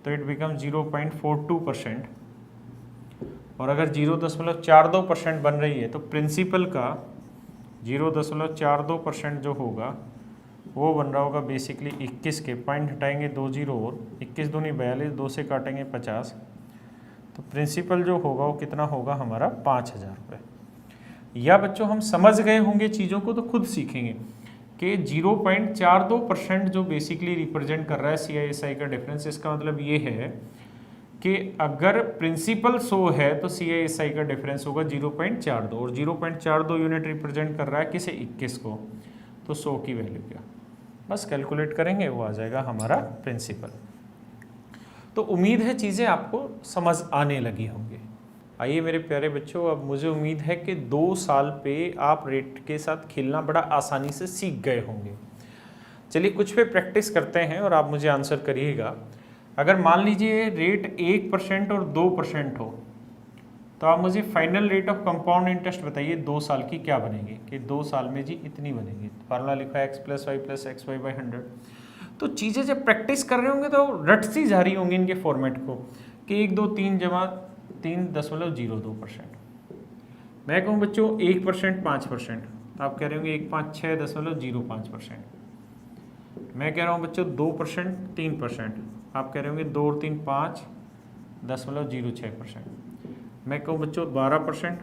तो इट बिकम 0.42%। और अगर 0.42% बन रही है तो प्रिंसिपल का 0.42% जो होगा वो बन रहा होगा बेसिकली 21 के, पॉइंट हटाएंगे 2 जीरो और 21 दूनी 42, 2 से काटेंगे 50, तो प्रिंसिपल जो होगा वो कितना होगा हमारा 5,000 रुपये। या बच्चों हम समझ गए होंगे चीज़ों को तो खुद सीखेंगे कि 0.42% जो बेसिकली रिप्रेजेंट कर रहा है CI/SI का डिफरेंस, इसका मतलब ये है कि अगर प्रिंसिपल 100 है तो CI/SI का डिफरेंस होगा 0.42, और 0.42 यूनिट रिप्रेजेंट कर रहा है किसे, 21 को, तो 100 की वैल्यू क्या, बस कैलकुलेट करेंगे वो आ जाएगा हमारा प्रिंसिपल। तो उम्मीद है चीज़ें आपको समझ आने लगी होंगी। आइए मेरे प्यारे बच्चों, अब मुझे उम्मीद है कि 2 साल पे आप रेट के साथ खेलना बड़ा आसानी से सीख गए होंगे। चलिए कुछ पे प्रैक्टिस करते हैं और आप मुझे आंसर करिएगा। अगर मान लीजिए रेट 1% और 2% हो तो आप मुझे final rate of compound interest बताइए 2 साल की क्या बनेगी, कि 2 साल में जी इतनी बनेगी। फार्मूला लिखा है x + y + xy/100। तो चीज़ें जब प्रैक्टिस कर रहे होंगे तो रट सी जा रही होंगी इनके फॉर्मेट को, कि 1 2 3 जमा 3.02%। मैं कहूँ बच्चों 1% 5%, तो आप कह रहे होंगे 1 5 6.05%। मैं कह रहा हूँ बच्चों 2% 3%, आप कह रहे होंगे 2 और 3 5.06%। मैं कहूँ बच्चों 12%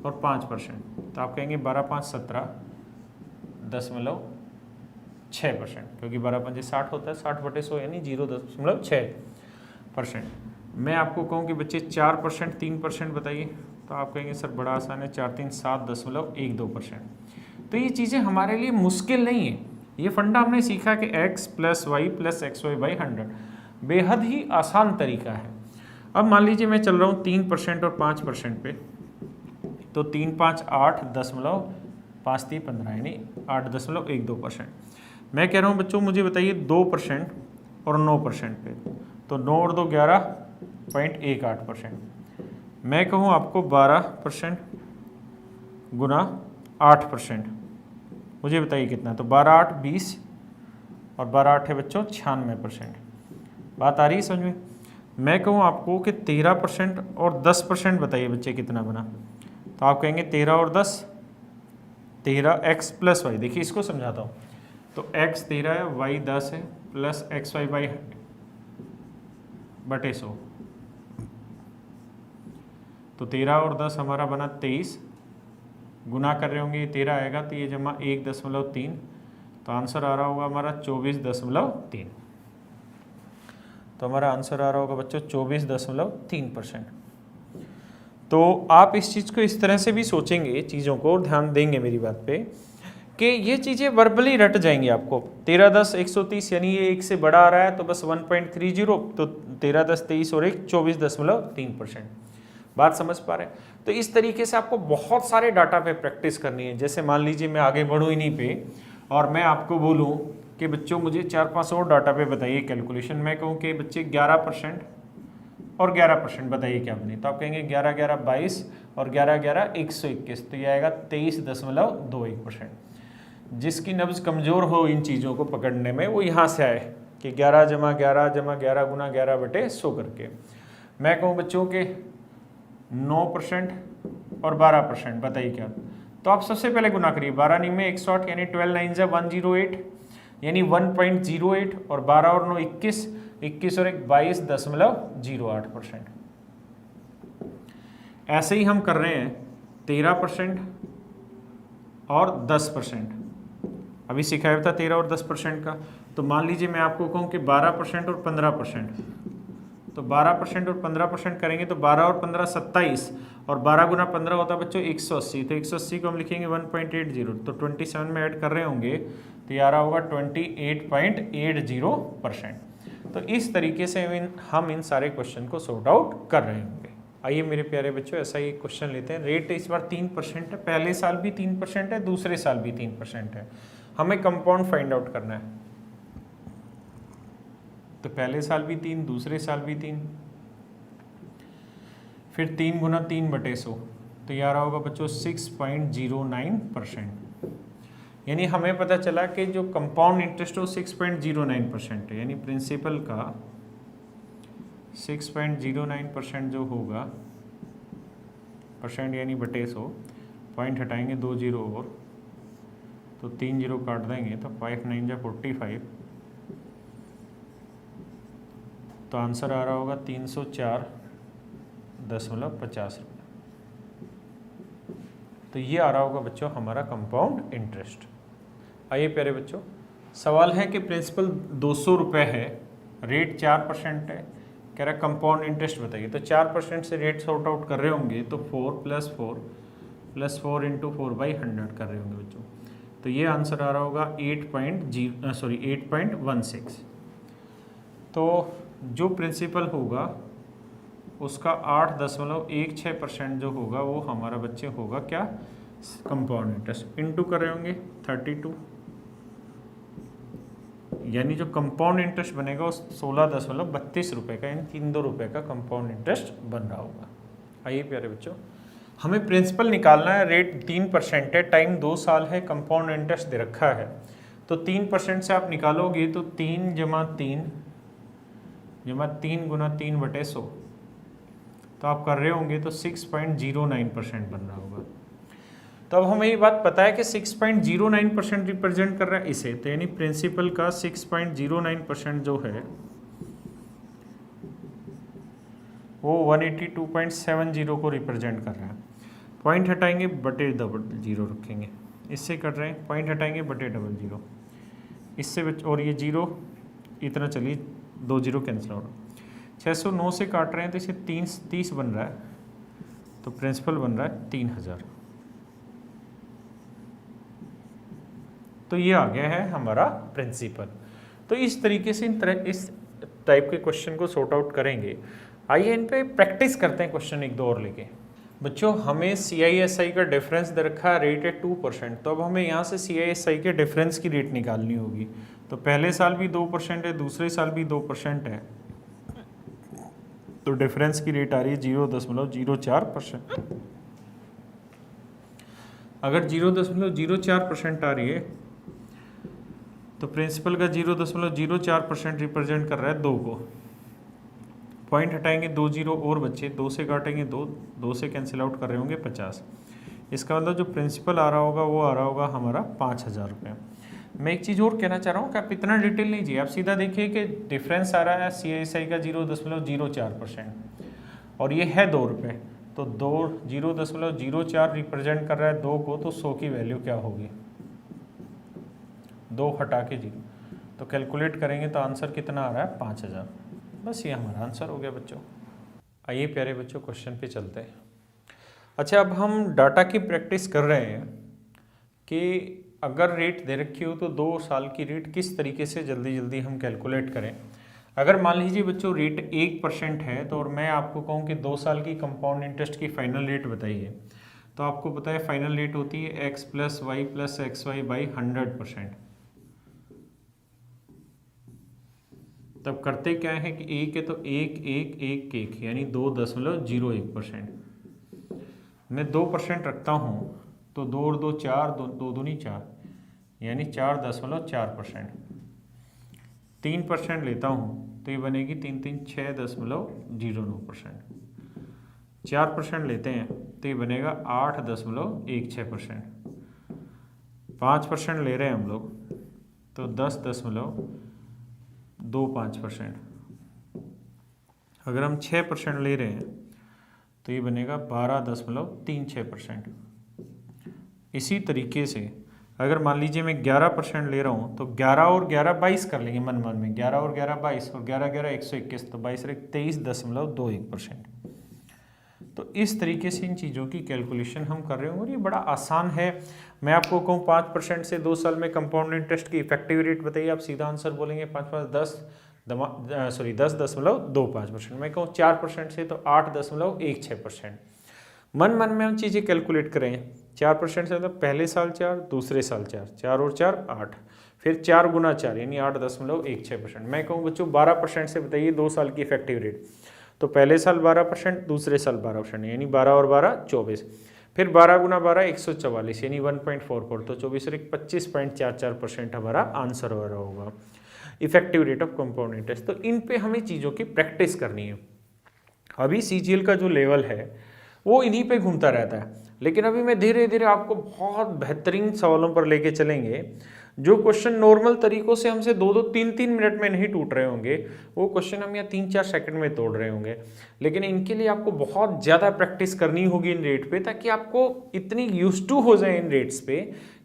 और 5%, तो आप कहेंगे 12 5 17.6%, क्योंकि 12 5 60 होता है, 60/100 यानी 0.6%। मैं आपको कहूँ कि बच्चे 4% 3% बताइए, तो आप कहेंगे सर बड़ा आसान है, 4 3 7.12%। तो ये चीज़ें हमारे लिए मुश्किल नहीं है, ये फंडा हमने सीखा कि x + y + xy/100 बेहद ही आसान तरीका है। अब मान लीजिए मैं चल रहा हूँ 3% और 5% पे, तो 3 5 8.5 3 15 यानी 8.12%। मैं कह रहा हूँ बच्चों मुझे बताइए 2% और 9% पे, तो 9 और 2 11.18%। मैं कहूँ आपको 12% गुना 8%, मुझे बताइए कितना, तो 12 8 20 और 12 8 है बच्चों 96%। बात आ रही है समझ में। मैं कहूँ आपको कि 13% और 10% बताइए बच्चे कितना बना, तो आप कहेंगे 13 और 10 13 x + y। देखिए इसको समझाता हूँ, तो x 13 है, y 10 है, प्लस xy/100, तो 13 और 10 हमारा बना 23, गुना कर रहे होंगे 13 आएगा तो ये जमा 1.3, तो आंसर आ रहा होगा हमारा 24.3। तो हमारा आंसर आ रहा होगा बच्चों 24.3%। तो आप इस चीज़ को इस तरह से भी सोचेंगे चीज़ों को, और ध्यान देंगे मेरी बात पे, कि ये चीज़ें वर्बली रट जाएंगी आपको। 13 10 130 यानी ये 1 से बड़ा आ रहा है तो बस 1.30, तो 13 10 23 और 1 24.3%। बात समझ पा रहे हैं। तो इस तरीके से आपको बहुत सारे डाटा पे प्रैक्टिस करनी है। जैसे मान लीजिए मैं आगे बढ़ूँ इन्हीं पे और मैं आपको बोलूँ कि बच्चों मुझे 4-5 और डाटा पे बताइए कैलकुलेशन। मैं कहूँ कि बच्चे 11% और 11% बताइए क्या बने, तो आप कहेंगे 11 11 22 और 11 11 121, तो ये आएगा 23.21%। जिसकी नब्ज कमज़ोर हो इन चीज़ों को पकड़ने में वो यहाँ से आए कि 11 जमा 11 जमा 11 गुना 11/100 करके। मैं कहूँ बच्चों के 9% और 12% बताइए क्या, तो आप सबसे पहले गुना करिए, 12 9 में 108 यानी 12 9 जा 108 यानी 1.08, और 12 और 9 21, 21 और 1 22.08%। ऐसे ही हम कर रहे हैं 13% और 10%। अभी सिखाया था 13 और 10% का। तो मान लीजिए मैं आपको कहूँ कि 12% और 15%, तो 12% और 15% करेंगे तो 12 और 15 27, और 12 गुना 15 होता है बच्चों 180, तो 180 को हम लिखेंगे 1.80, तो 27 में ऐड कर रहे होंगे तो ये आ रहा होगा 28.80%। तो इस तरीके से हम इन सारे क्वेश्चन को सॉर्ट आउट कर रहे होंगे। आइए मेरे प्यारे बच्चों, ऐसा ही क्वेश्चन लेते हैं। रेट इस बार 3% है, पहले साल भी 3% है, दूसरे साल भी 3% है। हमें कंपाउंड फाइंड आउट करना है। तो पहले साल भी 3, दूसरे साल भी 3, फिर 3 गुना 3/100, तो ये आ रहा होगा बच्चों 6.09%। यानी हमें पता चला कि जो कंपाउंड इंटरेस्ट हो 6.09% है, यानी प्रिंसिपल का 6.09% जो होगा, परसेंट यानी बटे 100, पॉइंट हटाएंगे 2 जीरो और, तो 3 जीरो काट देंगे तो 5 9 जा 45, तो आंसर आ रहा होगा 304.50 रुपये। तो ये आ रहा होगा बच्चों हमारा कंपाउंड इंटरेस्ट। आइए प्यारे बच्चों, सवाल है कि प्रिंसिपल 200 रुपये है, रेट 4% है, कह रहा है कंपाउंड इंटरेस्ट बताइए। तो 4% से रेट सॉर्ट आउट कर रहे होंगे तो 4 + 4 + 4 × 4/100 कर रहे होंगे बच्चों। तो ये आंसर आ रहा होगा 8.16। तो जो प्रिंसिपल होगा उसका 8.16% जो होगा वो हमारा बच्चे होगा क्या, कंपाउंड इंटरेस्ट। इनटू कर रहे होंगे 32, यानी जो कंपाउंड इंटरेस्ट बनेगा वो 16.32 रुपये का, यानी 3 रुपये का कंपाउंड इंटरेस्ट बन रहा होगा। आइए प्यारे बच्चों, हमें प्रिंसिपल निकालना है। रेट 3% है, टाइम 2 साल है, कंपाउंड इंटरेस्ट दे रखा है। तो 3% से आप निकालोगे तो 3 × 3 गुना 3/100, तो आप कर रहे होंगे तो 6.09% बन रहा होगा। तो अब हमें ये बात पता है कि 6.09% रिप्रेजेंट कर रहा है इसे, तो यानी प्रिंसिपल का 6.09% जो है वो 182.70 को रिप्रेजेंट कर रहा है। पॉइंट हटाएंगे बटे 00 रखेंगे, इससे कर रहे हैं, पॉइंट हटाएंगे बटे 00, इससे और ये 0 इतना, चलिए 2 0 कैंसिल हो रहा है। 609 से काट रहे हैं तो इसे 30 बन रहा है, तो प्रिंसिपल बन रहा है 3000। तो ये आ गया है हमारा प्रिंसिपल। तो इस तरीके से इस टाइप के क्वेश्चन को सॉर्ट आउट करेंगे। आइए इन पे प्रैक्टिस करते हैं क्वेश्चन 1 2 और लेके। बच्चों हमें CISI का डिफरेंस दे रखा है, रेट है 2%। तो अब हमें यहाँ से CISI के डिफरेंस की रेट निकालनी होगी। तो पहले साल भी 2% है, दूसरे साल भी 2% है, तो डिफरेंस की रेट आ रही है 0.04%। अगर 0.04% आ रही है तो प्रिंसिपल का 0.04% रिप्रेजेंट कर रहा है 2 को। पॉइंट हटाएंगे 2 0 और बच्चे, 2 से काटेंगे 2 से कैंसिल आउट कर रहे होंगे 50। इसका मतलब जो प्रिंसिपल आ रहा होगा वो आ रहा होगा हमारा 5000 रुपये। मैं एक चीज़ और कहना चाह रहा हूँ कि आप इतना डिटेल नहीं चाहिए, आप सीधा देखिए कि डिफरेंस आ रहा है CISI का 0.04% और ये है 2 रुपये, तो 0.04 रिप्रेजेंट कर रहा है 2 को, तो 100 की वैल्यू क्या होगी, 2 हटा के 0, तो कैलकुलेट करेंगे तो आंसर कितना आ रहा है 5000। बस ये हमारा आंसर हो गया बच्चों। आइए प्यारे बच्चों क्वेश्चन पे चलते हैं। अच्छा, अब हम डाटा की प्रैक्टिस कर रहे हैं कि अगर रेट दे रखी हो तो 2 साल की रेट किस तरीके से जल्दी जल्दी हम कैलकुलेट करें। अगर मान लीजिए बच्चों रेट 1% है तो, और मैं आपको कहूँ कि 2 साल की कंपाउंड इंटरेस्ट की फाइनल रेट बताइए, तो आपको पता है फाइनल रेट होती है x + y + xy/100%। तब करते क्या है कि 1 है तो 1 1 1 1 यानी 2.01%। मैं 2% रखता हूँ तो 2 और 2 4, 2 दूनी 4 यानी 4.4%। 3% लेता हूँ तो ये बनेगी 3 3 6.09%। 4% लेते हैं तो ये बनेगा 8.16%। 5% ले रहे हैं हम लोग तो 10.25%। अगर हम 6% ले रहे हैं तो ये बनेगा 12.36%। इसी तरीके से अगर मान लीजिए मैं 11% ले रहा हूँ तो 11 और 11 22 कर लेंगे मन मन में, 11 और 11 22 और 11 11 121, तो 22 23.21%। तो इस तरीके से इन चीज़ों की कैलकुलेशन हम कर रहे होंगे और ये बड़ा आसान है। मैं आपको कहूँ 5% से 2 साल में कंपाउंड इंटरेस्ट की इफेक्टिव रेट बताइए, आप सीधा आंसर बोलेंगे 10.25%। मैं कहूँ 4% से तो 8.16%। मन मन में हम चीज़ें कैलकुलेट करें। 4% से तो पहले साल 4, दूसरे साल 4, 4 और 4 8, फिर 4 गुना 4 यानी 8.16%। मैं कहूँ बच्चों 12% से बताइए 2 साल की इफेक्टिव रेट, तो पहले साल 12%, दूसरे साल 12% यानी 12 और 12 24, फिर 12 गुना 12 144 यानी 1.44, तो 24 और 1 25.44% हमारा आंसर हो रहा होगा effective rate of compound interest. तो इन पे हमें चीज़ों की प्रैक्टिस करनी है। अभी सीजीएल का जो लेवल है वो इन्हीं पे घूमता रहता है, लेकिन अभी मैं धीरे धीरे आपको बहुत बेहतरीन सवालों पर लेके चलेंगे। जो क्वेश्चन नॉर्मल तरीकों से हमसे 2-2 3-3 मिनट में नहीं टूट रहे होंगे, वो क्वेश्चन हम यहाँ 3-4 सेकंड में तोड़ रहे होंगे। लेकिन इनके लिए आपको बहुत ज़्यादा प्रैक्टिस करनी होगी इन रेट पे, ताकि आपको इतनी यूज्ड टू हो जाए इन रेट्स पे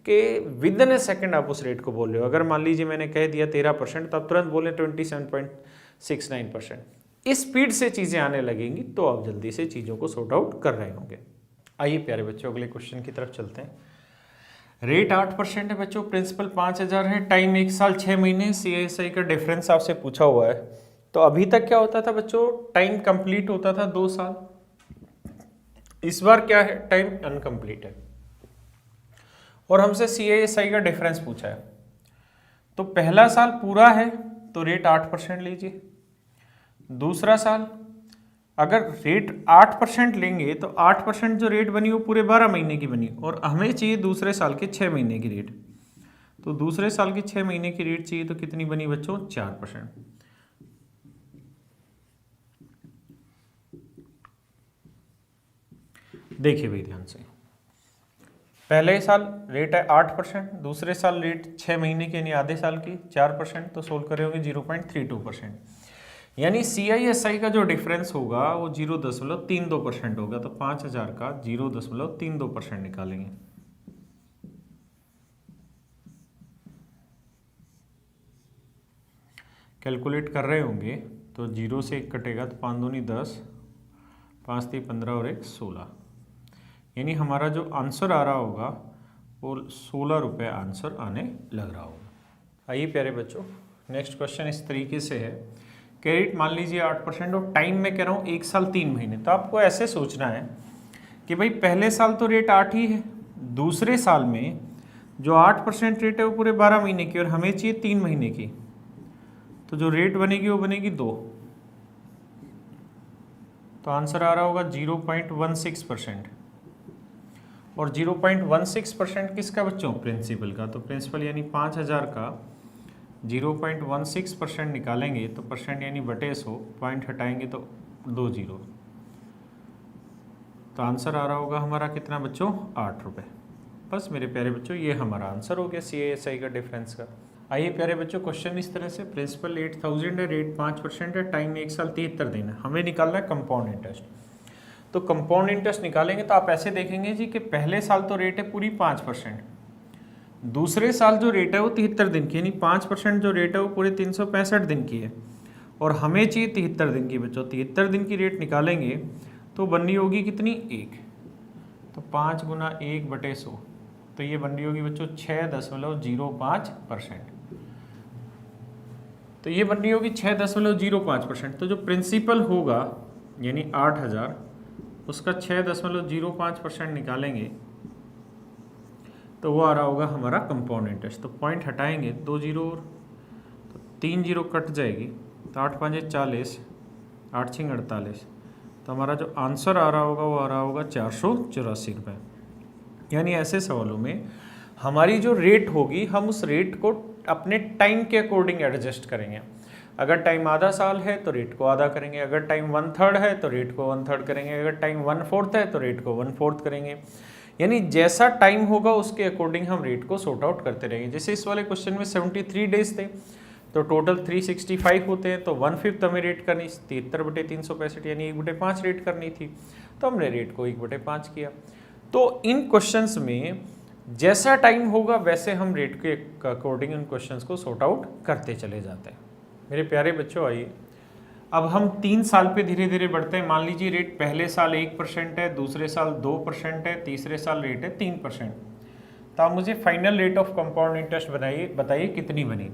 कि विद इन ए सेकेंड आप उस रेट को बोल रहे हो। अगर मान लीजिए मैंने कह दिया 13%, तो आप तुरंत बोले 27.69%। इस स्पीड से चीज़ें आने लगेंगी तो आप जल्दी से चीज़ों को सॉर्ट आउट कर रहे होंगे। आइए प्यारे बच्चों अगले क्वेश्चन की तरफ चलते हैं। रेट 8% है बच्चों, प्रिंसिपल 5000 है, टाइम 1 साल 6 महीने, CISI का डिफरेंस आपसे पूछा हुआ है। तो अभी तक क्या होता था बच्चों, टाइम कंप्लीट होता था 2 साल, इस बार क्या है टाइम अनकंप्लीट है और हमसे CISI का डिफरेंस पूछा है। तो पहला साल पूरा है तो रेट 8% लीजिए, दूसरा साल अगर रेट 8% लेंगे तो 8% जो रेट बनी वो पूरे 12 महीने की बनी, और हमें चाहिए दूसरे साल के 6 महीने की रेट। तो दूसरे साल के 6 महीने की रेट चाहिए तो कितनी बनी बच्चों, 4%। देखिए भाई ध्यान से, पहले साल रेट है 8%, दूसरे साल रेट 6 महीने की यानी आधे साल की 4%, तो सोल्व करे होंगे 0.32%। यानी CISI का जो डिफरेंस होगा वो 0.32% होगा। तो 5000 का 0.32% निकालेंगे। कैलकुलेट कर रहे होंगे तो 0 से 1 कटेगा तो 5 दूनी 10, 5 3 15 और 1 16, यानी हमारा जो आंसर आ रहा होगा वो 16 रुपये आंसर आने लग रहा होगा। आइए प्यारे बच्चों नेक्स्ट क्वेश्चन इस तरीके से है, क्रेडिट मान लीजिए 8% और टाइम में कह रहा हूँ 1 साल 3 महीने। तो आपको ऐसे सोचना है कि भाई पहले साल तो रेट 8 ही है, दूसरे साल में जो 8% रेट है वो पूरे 12 महीने की और हमें चाहिए 3 महीने की, तो जो रेट बनेगी वो बनेगी 2, तो आंसर आ रहा होगा 0.16%। और 0.16% किसका बच्चों, प्रिंसिपल का। तो प्रिंसिपल यानी 5000 का 0.16% निकालेंगे तो परसेंट यानी बटे 100, पॉइंट हटाएंगे तो 2 जीरो, तो आंसर आ रहा होगा हमारा कितना बच्चों, 8 रुपये। बस मेरे प्यारे बच्चों ये हमारा आंसर हो गया CISI का डिफरेंस का। आइए प्यारे बच्चों क्वेश्चन इस तरह से, प्रिंसिपल 8000 है, रेट 5% है, टाइम 1 साल 73 दिन है, हमें निकालना है कंपाउंड इंटरेस्ट। तो कंपाउंड इंटरेस्ट निकालेंगे तो आप ऐसे देखेंगे जी कि पहले साल तो रेट है पूरी 5%, दूसरे साल जो रेट है वो 73 दिन की, यानी 5% जो रेट है वो पूरे 365 दिन की है, और हमें चाहिए 73 दिन की बच्चों। 73 दिन की रेट निकालेंगे तो बननी होगी कितनी, 1, तो 5 गुना 1 बटे 100, तो ये बननी होगी बच्चों 6.05%। तो ये बननी होगी 6.05%। तो जो प्रिंसिपल होगा यानी 8000, उसका 6.05% निकालेंगे तो वो आ रहा होगा हमारा कंपाउंड इंटरेस्ट। तो पॉइंट हटाएंगे 2 जीरो और, तो 3 जीरो कट जाएगी, तो 8 5 40, 8 6 48, तो हमारा जो आंसर आ रहा होगा वो आ रहा होगा 484 रुपये। यानी ऐसे सवालों में हमारी जो रेट होगी हम उस रेट को अपने टाइम के अकॉर्डिंग एडजस्ट करेंगे। अगर टाइम आधा साल है तो रेट को आधा करेंगे, अगर टाइम 1/3 है तो रेट को 1/3 करेंगे, अगर टाइम 1/4 है तो रेट को 1/4 करेंगे। यानी जैसा टाइम होगा उसके अकॉर्डिंग हम रेट को सॉर्ट आउट करते रहेंगे। जैसे इस वाले क्वेश्चन में 73 डेज थे तो टोटल 365 होते हैं, तो 1/5 हमें रेट करनी 73/365 यानी 1/5 रेट करनी थी, तो हमने रेट को 1/5 किया। तो इन क्वेश्चंस में जैसा टाइम होगा वैसे हम रेट के अकॉर्डिंग उन क्वेश्चंस को सॉर्ट आउट करते चले जाते हैं। मेरे प्यारे बच्चों, आइए अब हम 3 साल पे धीरे धीरे बढ़ते हैं। मान लीजिए रेट पहले साल 1% है, दूसरे साल 2% है, तीसरे साल रेट है 3%। तो आप मुझे final rate of compound interest बताइए कितनी बनी।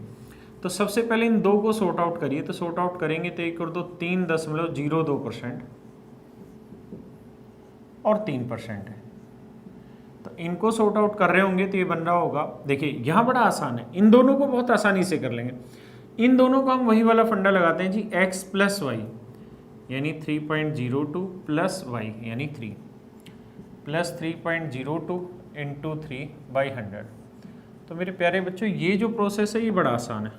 तो सबसे पहले इन दो को सॉर्ट आउट करिए। तो सॉर्ट आउट करेंगे तो 1 और 2 3.02% और 3% है। तो इनको सॉर्ट आउट कर रहे होंगे तो ये बन रहा होगा, देखिए यहाँ बड़ा आसान है, इन दोनों को बहुत आसानी से कर लेंगे। इन दोनों को हम वही वाला फंडा लगाते हैं जी, x प्लस वाई यानी 3.02 प्लस वाई यानी 3 प्लस 3.02 इंटू 3/100। तो मेरे प्यारे बच्चों, ये जो प्रोसेस है ये बड़ा आसान है।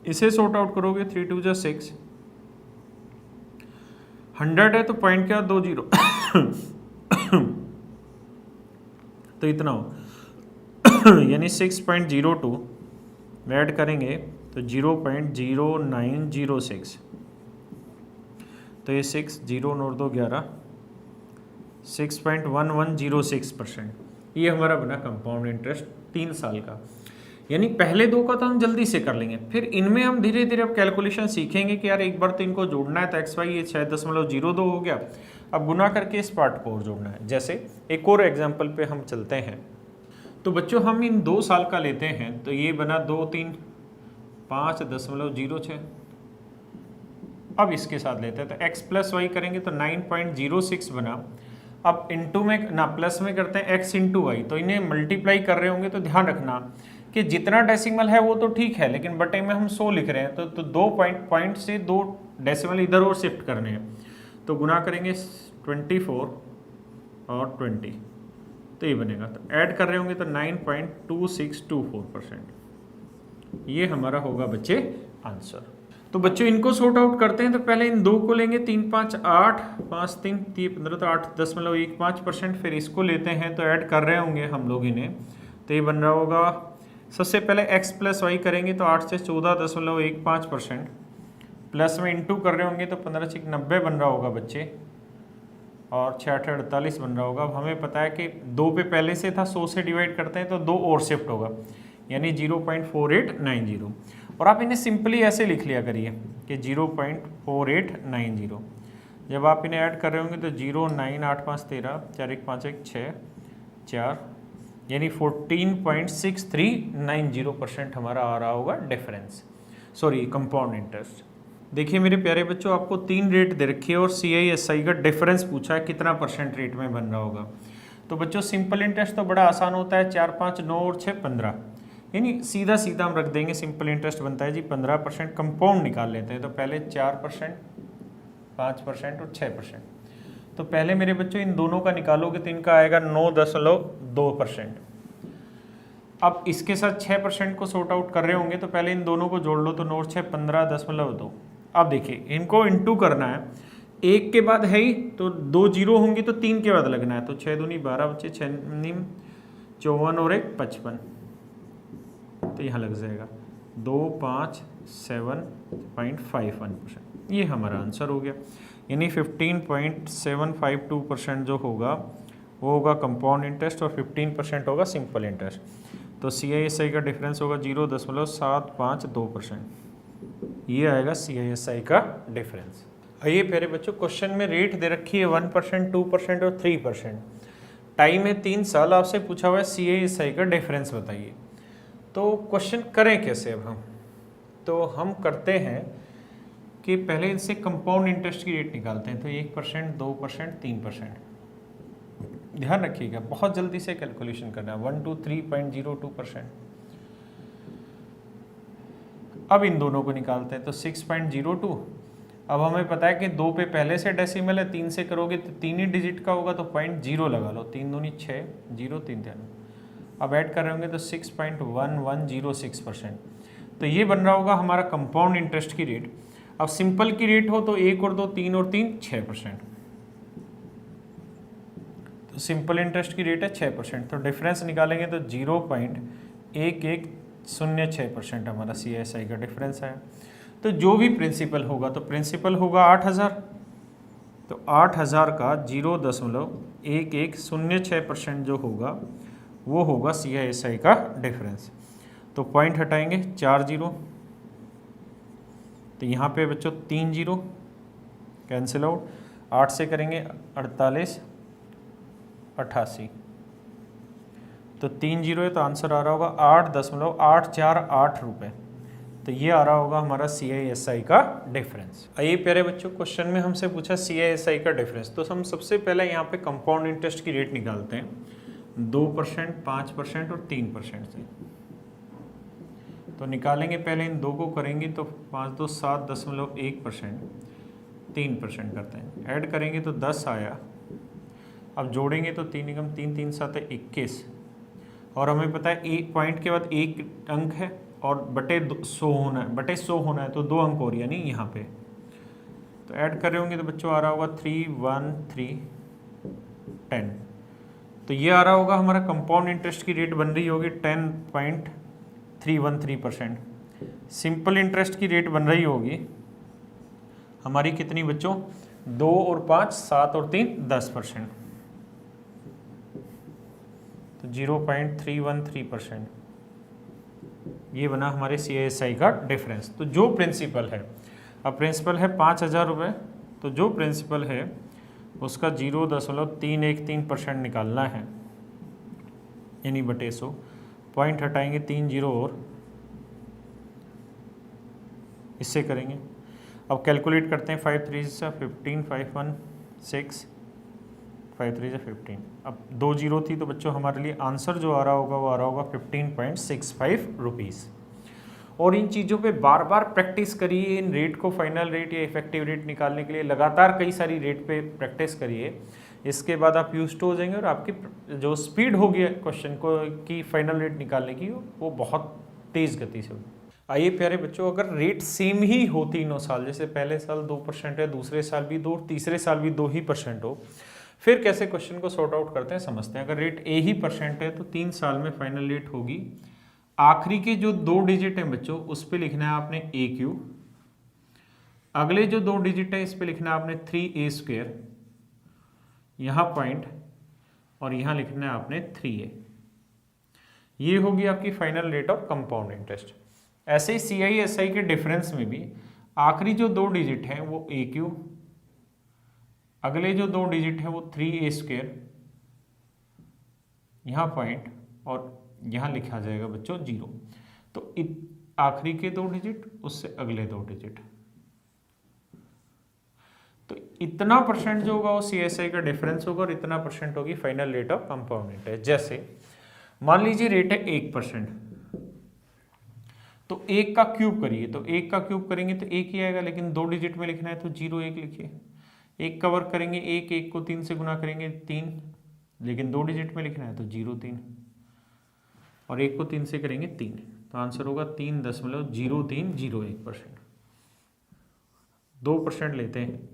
इसे सॉर्ट आउट करोगे 3 2 जा 6, 100 है तो पॉइंट क्या 20 तो इतना हो यानी 6.02 ऐड करेंगे तो 0.0906। तो ये 6 0 और 2 11 6.1106%। ये हमारा बना कंपाउंड इंटरेस्ट 3 साल का। यानी पहले दो का तो हम जल्दी से कर लेंगे, फिर इनमें हम धीरे धीरे अब कैलकुलेशन सीखेंगे कि यार एक बार तो इनको जोड़ना है तो एक्स वाई ये 6.02 हो गया, अब गुना करके इस पार्ट को और जोड़ना है। जैसे एक और एग्जाम्पल पे हम चलते हैं। तो बच्चों हम इन 2 साल का लेते हैं तो ये बना 2 3 5.06। अब इसके साथ लेते हैं तो x प्लस वाई करेंगे तो 9.06 बना। अब इंटू में ना प्लस में करते हैं x इंटू वाई, तो इन्हें मल्टीप्लाई कर रहे होंगे तो ध्यान रखना कि जितना डेसिमल है वो तो ठीक है, लेकिन बटे में हम 100 लिख रहे हैं तो 2 पॉइंट से 2 डेसिमल इधर और शिफ्ट करने हैं। तो गुना करेंगे 24 और 20 तो ये बनेगा। तो ऐड कर रहे होंगे तो 9.2624%। ये हमारा होगा बच्चे आंसर। तो बच्चों इनको सॉर्ट आउट करते हैं तो पहले इन दो को लेंगे 3 5 8 5 3 15 तो 8.15%। फिर इसको लेते हैं तो ऐड कर रहे होंगे हम लोग इन्हें, तो ये बन रहा होगा सबसे पहले x प्लस वाई करेंगे तो 8 से 14.15%। प्लस में इंटू कर रहे होंगे तो 15 6 90 बन रहा होगा बच्चे, और 6 8 48 बन रहा होगा। अब हमें पता है कि 2 पे पहले से था, 100 से डिवाइड करते हैं तो 2 और शिफ्ट होगा यानी 0.4890। और आप इन्हें सिंपली ऐसे लिख लिया करिए कि 0.4890। जब आप इन्हें ऐड कर रहे होंगे तो 0 9 8 5 13 4 1 5 1 6 4 यानी 14.6390% हमारा आ रहा होगा डिफरेंस, सॉरी कंपाउंड इंटरेस्ट। देखिए मेरे प्यारे बच्चों, आपको 3 रेट दे रखी है और CISI का डिफरेंस पूछा है कितना % रेट में बन रहा होगा। तो बच्चों सिंपल इंटरेस्ट तो बड़ा आसान होता है, 4 5 9 और 6 15, यानी सीधा सीधा हम रख देंगे। सिंपल इंटरेस्ट बनता है जी 15%। कंपाउंड निकाल लेते हैं तो पहले 4%, 5% और 6%। तो पहले मेरे बच्चों इन दोनों का निकालोगे तो इनका आएगा 9.2%। अब इसके साथ 6% को सॉर्ट आउट कर रहे होंगे तो पहले इन दोनों को जोड़ लो तो 9 6 15.2। अब देखिए इनको इंटू करना है, एक के बाद है ही तो 2 जीरो होंगी तो 3 के बाद लगना है। तो 6 दूनी 12 बच्चे, 6 नीम 54 और 1 55, तो यहाँ लग जाएगा 257.51%। ये हमारा आंसर हो गया। यानी 15.752% जो होगा वो होगा कंपाउंड इंटरेस्ट और 15% होगा सिंपल इंटरेस्ट। तो CISI का डिफरेंस होगा 0.752%। ये आएगा CISI का डिफरेंस। आइए प्यारे बच्चों, क्वेश्चन में रेट दे रखी है 1%, 2% और 3%। टाइम है 3 साल, आपसे पूछा हुआ है CISI का डिफरेंस बताइए। तो क्वेश्चन करें कैसे अब हम? तो हम करते हैं कि पहले इनसे कंपाउंड इंटरेस्ट की रेट निकालते हैं। तो 1%, 2%, 3%। ध्यान रखिएगा, बहुत जल्दी से कैलकुलेशन करना है। 1 2 3.02%। अब इन दोनों को निकालते हैं तो 6.02। अब हमें पता है कि 2 पे पहले से डेसिमल है, 3 से करोगे तो 3 ही डिजिट का होगा तो 0.0 लगा लो। 3 दूनी 6 0 3 3। अब ऐड कर रहे होंगे तो 6.1106%। तो ये बन रहा होगा हमारा कंपाउंड इंटरेस्ट की रेट। अब सिंपल की रेट हो तो 1 और 2 3 और 3 6%। तो सिंपल इंटरेस्ट की रेट है 6%। तो डिफरेंस निकालेंगे तो 0.1106% हमारा CISI का डिफरेंस है। तो जो भी प्रिंसिपल होगा तो प्रिंसिपल होगा 8000। तो 8000 का 1106% जो होगा वो होगा CISI का डिफरेंस। तो पॉइंट हटाएंगे 4 जीरो, तो यहाँ पे बच्चों 3 जीरो कैंसिल आउट, 8 से करेंगे 48, 88, तो 3 जीरो है, तो आंसर आ रहा होगा 8.848 रुपये। तो ये आ रहा होगा हमारा CISI का डिफरेंस। आइए प्यारे बच्चों, क्वेश्चन में हमसे पूछा CISI का डिफरेंस, तो हम सबसे पहले यहाँ पे कंपाउंड इंटरेस्ट की रेट निकालते हैं 2%, 5% और 3% से। तो निकालेंगे, पहले इन दो को करेंगे तो 5 2 7.1%, 3% करते हैं, ऐड करेंगे तो 10 आया। अब जोड़ेंगे तो 3 एकम 3 3 7 21, और हमें पता है एक पॉइंट के बाद एक अंक है और बटे 100 होना है, बटे 100 होना है, तो 2 अंक और यानी यहाँ पे। तो ऐड कर रहे होंगे तो बच्चों आ रहा होगा 31310। तो ये आ रहा होगा हमारा कंपाउंड इंटरेस्ट की रेट बन रही होगी 10.313%। सिंपल इंटरेस्ट की रेट बन रही होगी हमारी कितनी बच्चों, 2 और 5 7 और 3 10%, तो 0.313%। ये बना हमारे CISI का डिफरेंस। तो जो प्रिंसिपल है, अब प्रिंसिपल है 5,000 रुपये, तो जो प्रिंसिपल है उसका 0.313% निकालना है, यानी बटे 100। पॉइंट हटाएंगे 3 जीरो और इससे करेंगे। अब कैलकुलेट करते हैं, 5 3 से 15, 5 1 6, 5 3 से 15। अब 2 जीरो थी, तो बच्चों हमारे लिए आंसर जो आ रहा होगा वो आ रहा होगा 15.65 रुपीज़। और इन चीज़ों पे बार बार प्रैक्टिस करिए, इन रेट को फाइनल रेट या इफेक्टिव रेट निकालने के लिए लगातार कई सारी रेट पे प्रैक्टिस करिए। इसके बाद आप यूज्ड हो जाएंगे और आपकी जो स्पीड होगी क्वेश्चन को की फाइनल रेट निकालने की वो बहुत तेज़ गति से होगी। आइए प्यारे बच्चों, अगर रेट सेम ही हो तीनों साल, जैसे पहले साल 2% है, दूसरे साल भी 2, तीसरे साल भी 2 ही % हो, फिर कैसे क्वेश्चन को सॉर्ट आउट करते हैं समझते हैं। अगर रेट A ही % है तो 3 साल में फाइनल रेट होगी, आखिरी के जो 2 डिजिट हैं बच्चों उस पे लिखना है आपने AQ, अगले जो 2 डिजिट है इस पे लिखना है आपने 3A², यहाँ पॉइंट, और यहाँ लिखना है आपने 3A। ये होगी आपकी final rate of compound interest. ऐसे ही CISI के डिफरेंस में भी आखिरी जो 2 डिजिट हैं वो AQ, अगले जो 2 डिजिट है वो 3A², यहाँ पॉइंट, और यहाँ लिखा जाएगा बच्चों 0। तो आखिरी के 2 डिजिट उससे अगले 2 डिजिट, तो इतना % जो होगा वो CISI का डिफरेंस होगा, और इतना % होगी final rate of compound interest. जैसे मान लीजिए रेट है 1%, तो 1 का क्यूब करिए, तो 1 का क्यूब करेंगे तो 1 ही आएगा, लेकिन 2 डिजिट में लिखना है तो 0 1 लिखिए। 1 का वर्क करेंगे 1, 1 को 3 से गुना करेंगे 3, लेकिन 2 डिजिट में लिखना है तो 0 3, और 1 को 3 से करेंगे 3, तो आंसर होगा 3.0301%। 2% लेते हैं,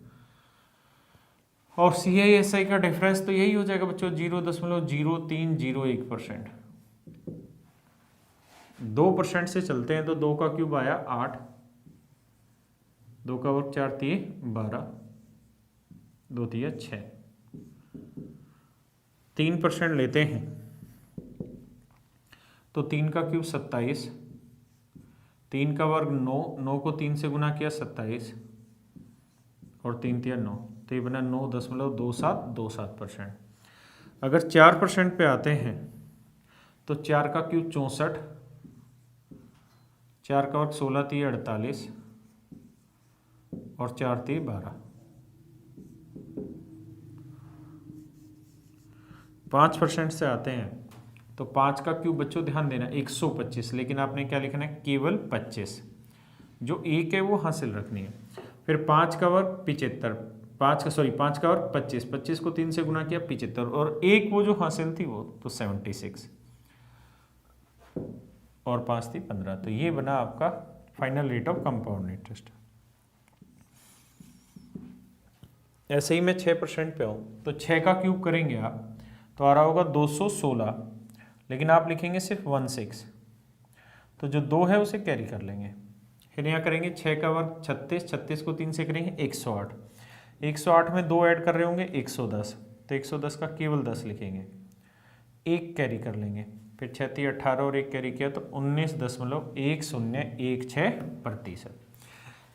और CISI का डिफरेंस तो यही हो जाएगा बच्चों 0.0301%। 2% से चलते हैं तो 2 का क्यूब आया 8, 2 का वर्ग 4 3 12, 2 3 6। 3% लेते हैं तो 3 का क्यूब 27, 3 का वर्ग 9, 9 को 3 से गुना किया 27, और 3 3 9, तो ये बना 9.2727%। अगर 4% पे आते हैं तो 4 का क्यूब 64, 4 का वर्ग 16 3 48, और 4 3 12। 5% से आते हैं तो 5 का क्यूब बच्चों ध्यान देना 125, लेकिन आपने क्या लिखना है, केवल 25, जो 1 है वो हासिल रखनी है। फिर 5 का वर्ग 75, 5 का वर्ग 25, 25 को 3 से गुना किया 75, और 1 वो जो हासिल थी वो तो 76, और 5 थी 15। तो ये बना आपका final rate of compound interest. ऐसे ही मैं 6% पे हूँ, तो 6 का क्यूब करेंगे आप तो आ रहा होगा 216, लेकिन आप लिखेंगे सिर्फ 16, तो जो 2 है उसे कैरी कर लेंगे। फिर यहाँ करेंगे 6 का वर्ग 36, 36 को 3 से करेंगे 108, 108 में 2 ऐड कर रहे होंगे 110, तो 110 का केवल 10 लिखेंगे, 1 कैरी कर लेंगे, फिर 6 × 18 और 1 कैरी किया तो 19.1016%।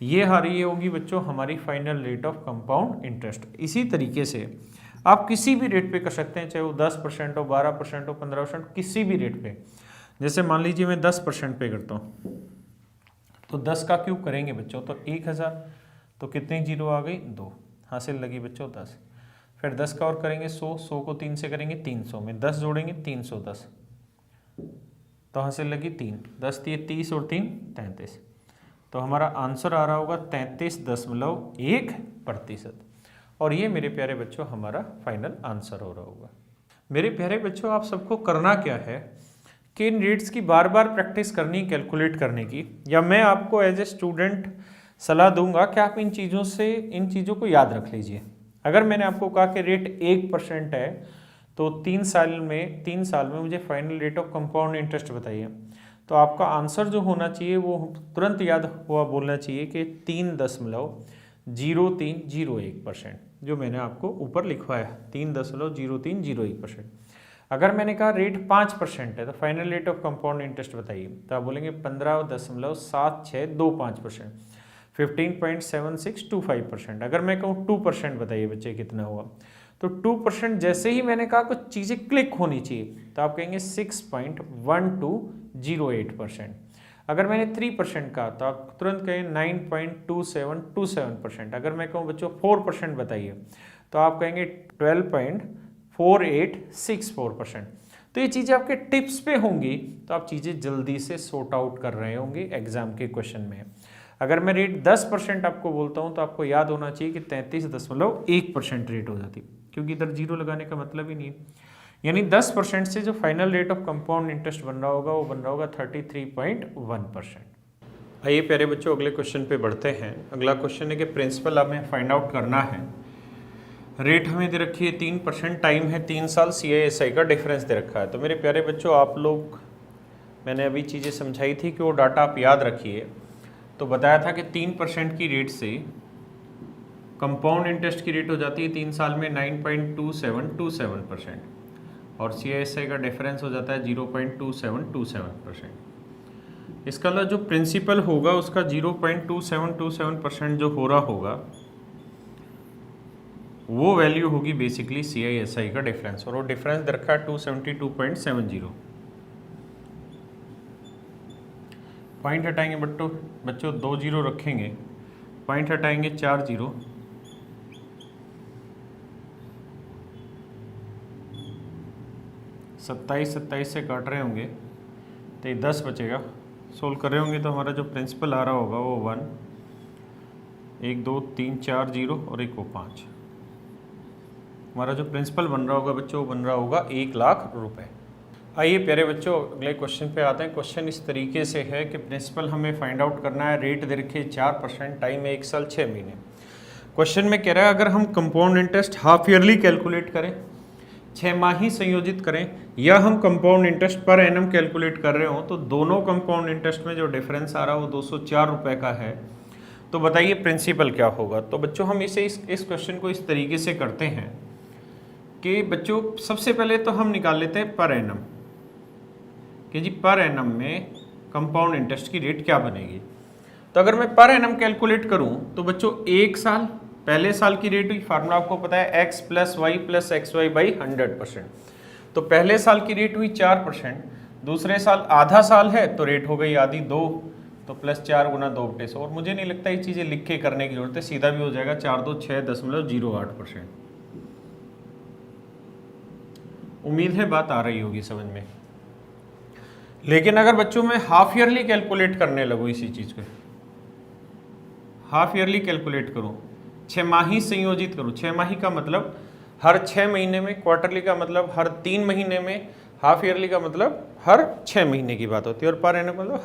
ये हमारी होगी बच्चों हमारी final rate of compound interest. इसी तरीके से आप किसी भी रेट पे कर सकते हैं, चाहे वो 10% हो, 12% हो, 15%, किसी भी रेट पे। जैसे मान लीजिए मैं 10% पे करता हूँ, तो 10 का क्यूब करेंगे बच्चों तो 1000, तो कितनी जीरो आ गई, 2 हासिल लगी बच्चों 10। फिर 10 का और करेंगे 100 को 3 से करेंगे 300 में 10 जोड़ेंगे 310, तो हासिल लगी 3, 10 दिए 30 और 3 33, तो हमारा आंसर आ रहा होगा 33.1%। और ये मेरे प्यारे बच्चों हमारा फाइनल आंसर हो रहा होगा। मेरे प्यारे बच्चों आप सबको करना क्या है कि इन रेट्स की बार बार प्रैक्टिस करनी, कैलकुलेट करने की, या मैं आपको एज ए स्टूडेंट सलाह दूंगा कि आप इन चीज़ों को याद रख लीजिए। अगर मैंने आपको कहा कि रेट 1% है तो 3 साल में मुझे final rate of compound interest बताइए, तो आपका आंसर जो होना चाहिए वो तुरंत याद हुआ बोलना चाहिए कि 3.0301%, जो मैंने आपको ऊपर लिखवाया 3.0301%। अगर मैंने कहा रेट 5% है तो final rate of compound interest बताइए, तो आप बोलेंगे 15.7625%, 15.7625%। अगर मैं कहूँ 2% बताइए बच्चे कितना हुआ, तो 2% जैसे ही मैंने कहा कुछ चीज़ें क्लिक होनी चाहिए, तो आप कहेंगे 6.1208%। अगर मैंने 3% कहा तो आप तुरंत कहें 9.2727%। अगर मैं कहूँ बच्चों 4% बताइए, तो आप कहेंगे 12.4864%। तो ये चीज़ें आपके टिप्स पे होंगी, तो आप चीज़ें जल्दी से सॉर्ट आउट कर रहे होंगे एग्जाम के क्वेश्चन में। अगर मैं रेट 10% आपको बोलता हूँ तो आपको याद होना चाहिए कि 33.1% रेट हो जाती, क्योंकि इधर जीरो लगाने का मतलब ही नहीं है। यानी 10% से जो final rate of compound interest बन रहा होगा वो बन रहा होगा 33.1%। आइए प्यारे बच्चों अगले क्वेश्चन पे बढ़ते हैं। अगला क्वेश्चन है कि प्रिंसिपल हमें फाइंड आउट करना है। रेट हमें दे रखी है 3%, टाइम है 3 साल, CISI का डिफरेंस दे रखा है। तो मेरे प्यारे बच्चों आप लोग, मैंने अभी चीज़ें समझाई थी कि वो डाटा आप याद रखिए। तो बताया था कि 3% की रेट से कंपाउंड इंटरेस्ट की रेट हो जाती है 3 साल में 9.2727%, और CISI का डिफरेंस हो जाता है 0.2727%। इसका मतलब जो प्रिंसिपल होगा उसका 0.2727% जो हो रहा होगा वो वैल्यू होगी बेसिकली CISI का डिफरेंस, और वो डिफरेंस दे रखा है 272.70। पॉइंट हटाएंगे बच्चों 2 जीरो रखेंगे, पॉइंट हटाएंगे 4 जीरो, 27 से काट रहे होंगे तो ये 10 बचेगा। सोल्व कर रहे होंगे तो हमारा जो प्रिंसिपल आ रहा होगा वो 1, 1 2 3 4 जीरो और एक वो 5। हमारा जो प्रिंसिपल बन रहा होगा बच्चों वो बन रहा होगा 1 लाख रुपए। आइए प्यारे बच्चों अगले क्वेश्चन पे आते हैं। क्वेश्चन इस तरीके से है कि प्रिंसिपल हमें फाइंड आउट करना है, रेट दे रखे 4%, टाइम है 1 साल 6 महीने। क्वेश्चन में कह रहा है अगर हम compound interest half yearly calculate करें, 6 माही संयोजित करें, या हम compound interest per annum calculate कर रहे हो, तो दोनों कंपाउंड इंटरेस्ट में जो डिफरेंस आ रहा है वो 204 रुपये का है। तो बताइए प्रिंसिपल क्या होगा। तो बच्चों हम इस क्वेश्चन को इस तरीके से करते हैं कि बच्चों सबसे पहले तो हम निकाल लेते हैं पर एनम, कि जी पर एनम में कंपाउंड इंटरेस्ट की रेट क्या बनेगी। तो अगर मैं पर एनम कैलकुलेट करूं तो बच्चों 1 साल, पहले साल की रेट हुई, फार्मूला आपको पता है x + y + xy / 100%। तो पहले साल की रेट हुई 4%, दूसरे साल आधा साल है तो रेट हो गई आधी 2, तो +4 × 2/100। और मुझे नहीं लगता ये चीज़ें लिख के करने की जरूरत है, सीधा भी हो जाएगा 4 2 6.08%। उम्मीद है बात आ रही होगी समझ में। लेकिन अगर बच्चों मैं हाफ ईयरली कैलकुलेट करने लगूँ, इसी चीज़ को हाफ ईयरली कैलकुलेट करूँ, 6 माही संयोजित करूँ, 6 माही का मतलब हर 6 महीने में, क्वार्टरली का मतलब हर 3 महीने में, हाफ ईयरली का मतलब हर 6 महीने की बात होती है, और पर एनम मतलब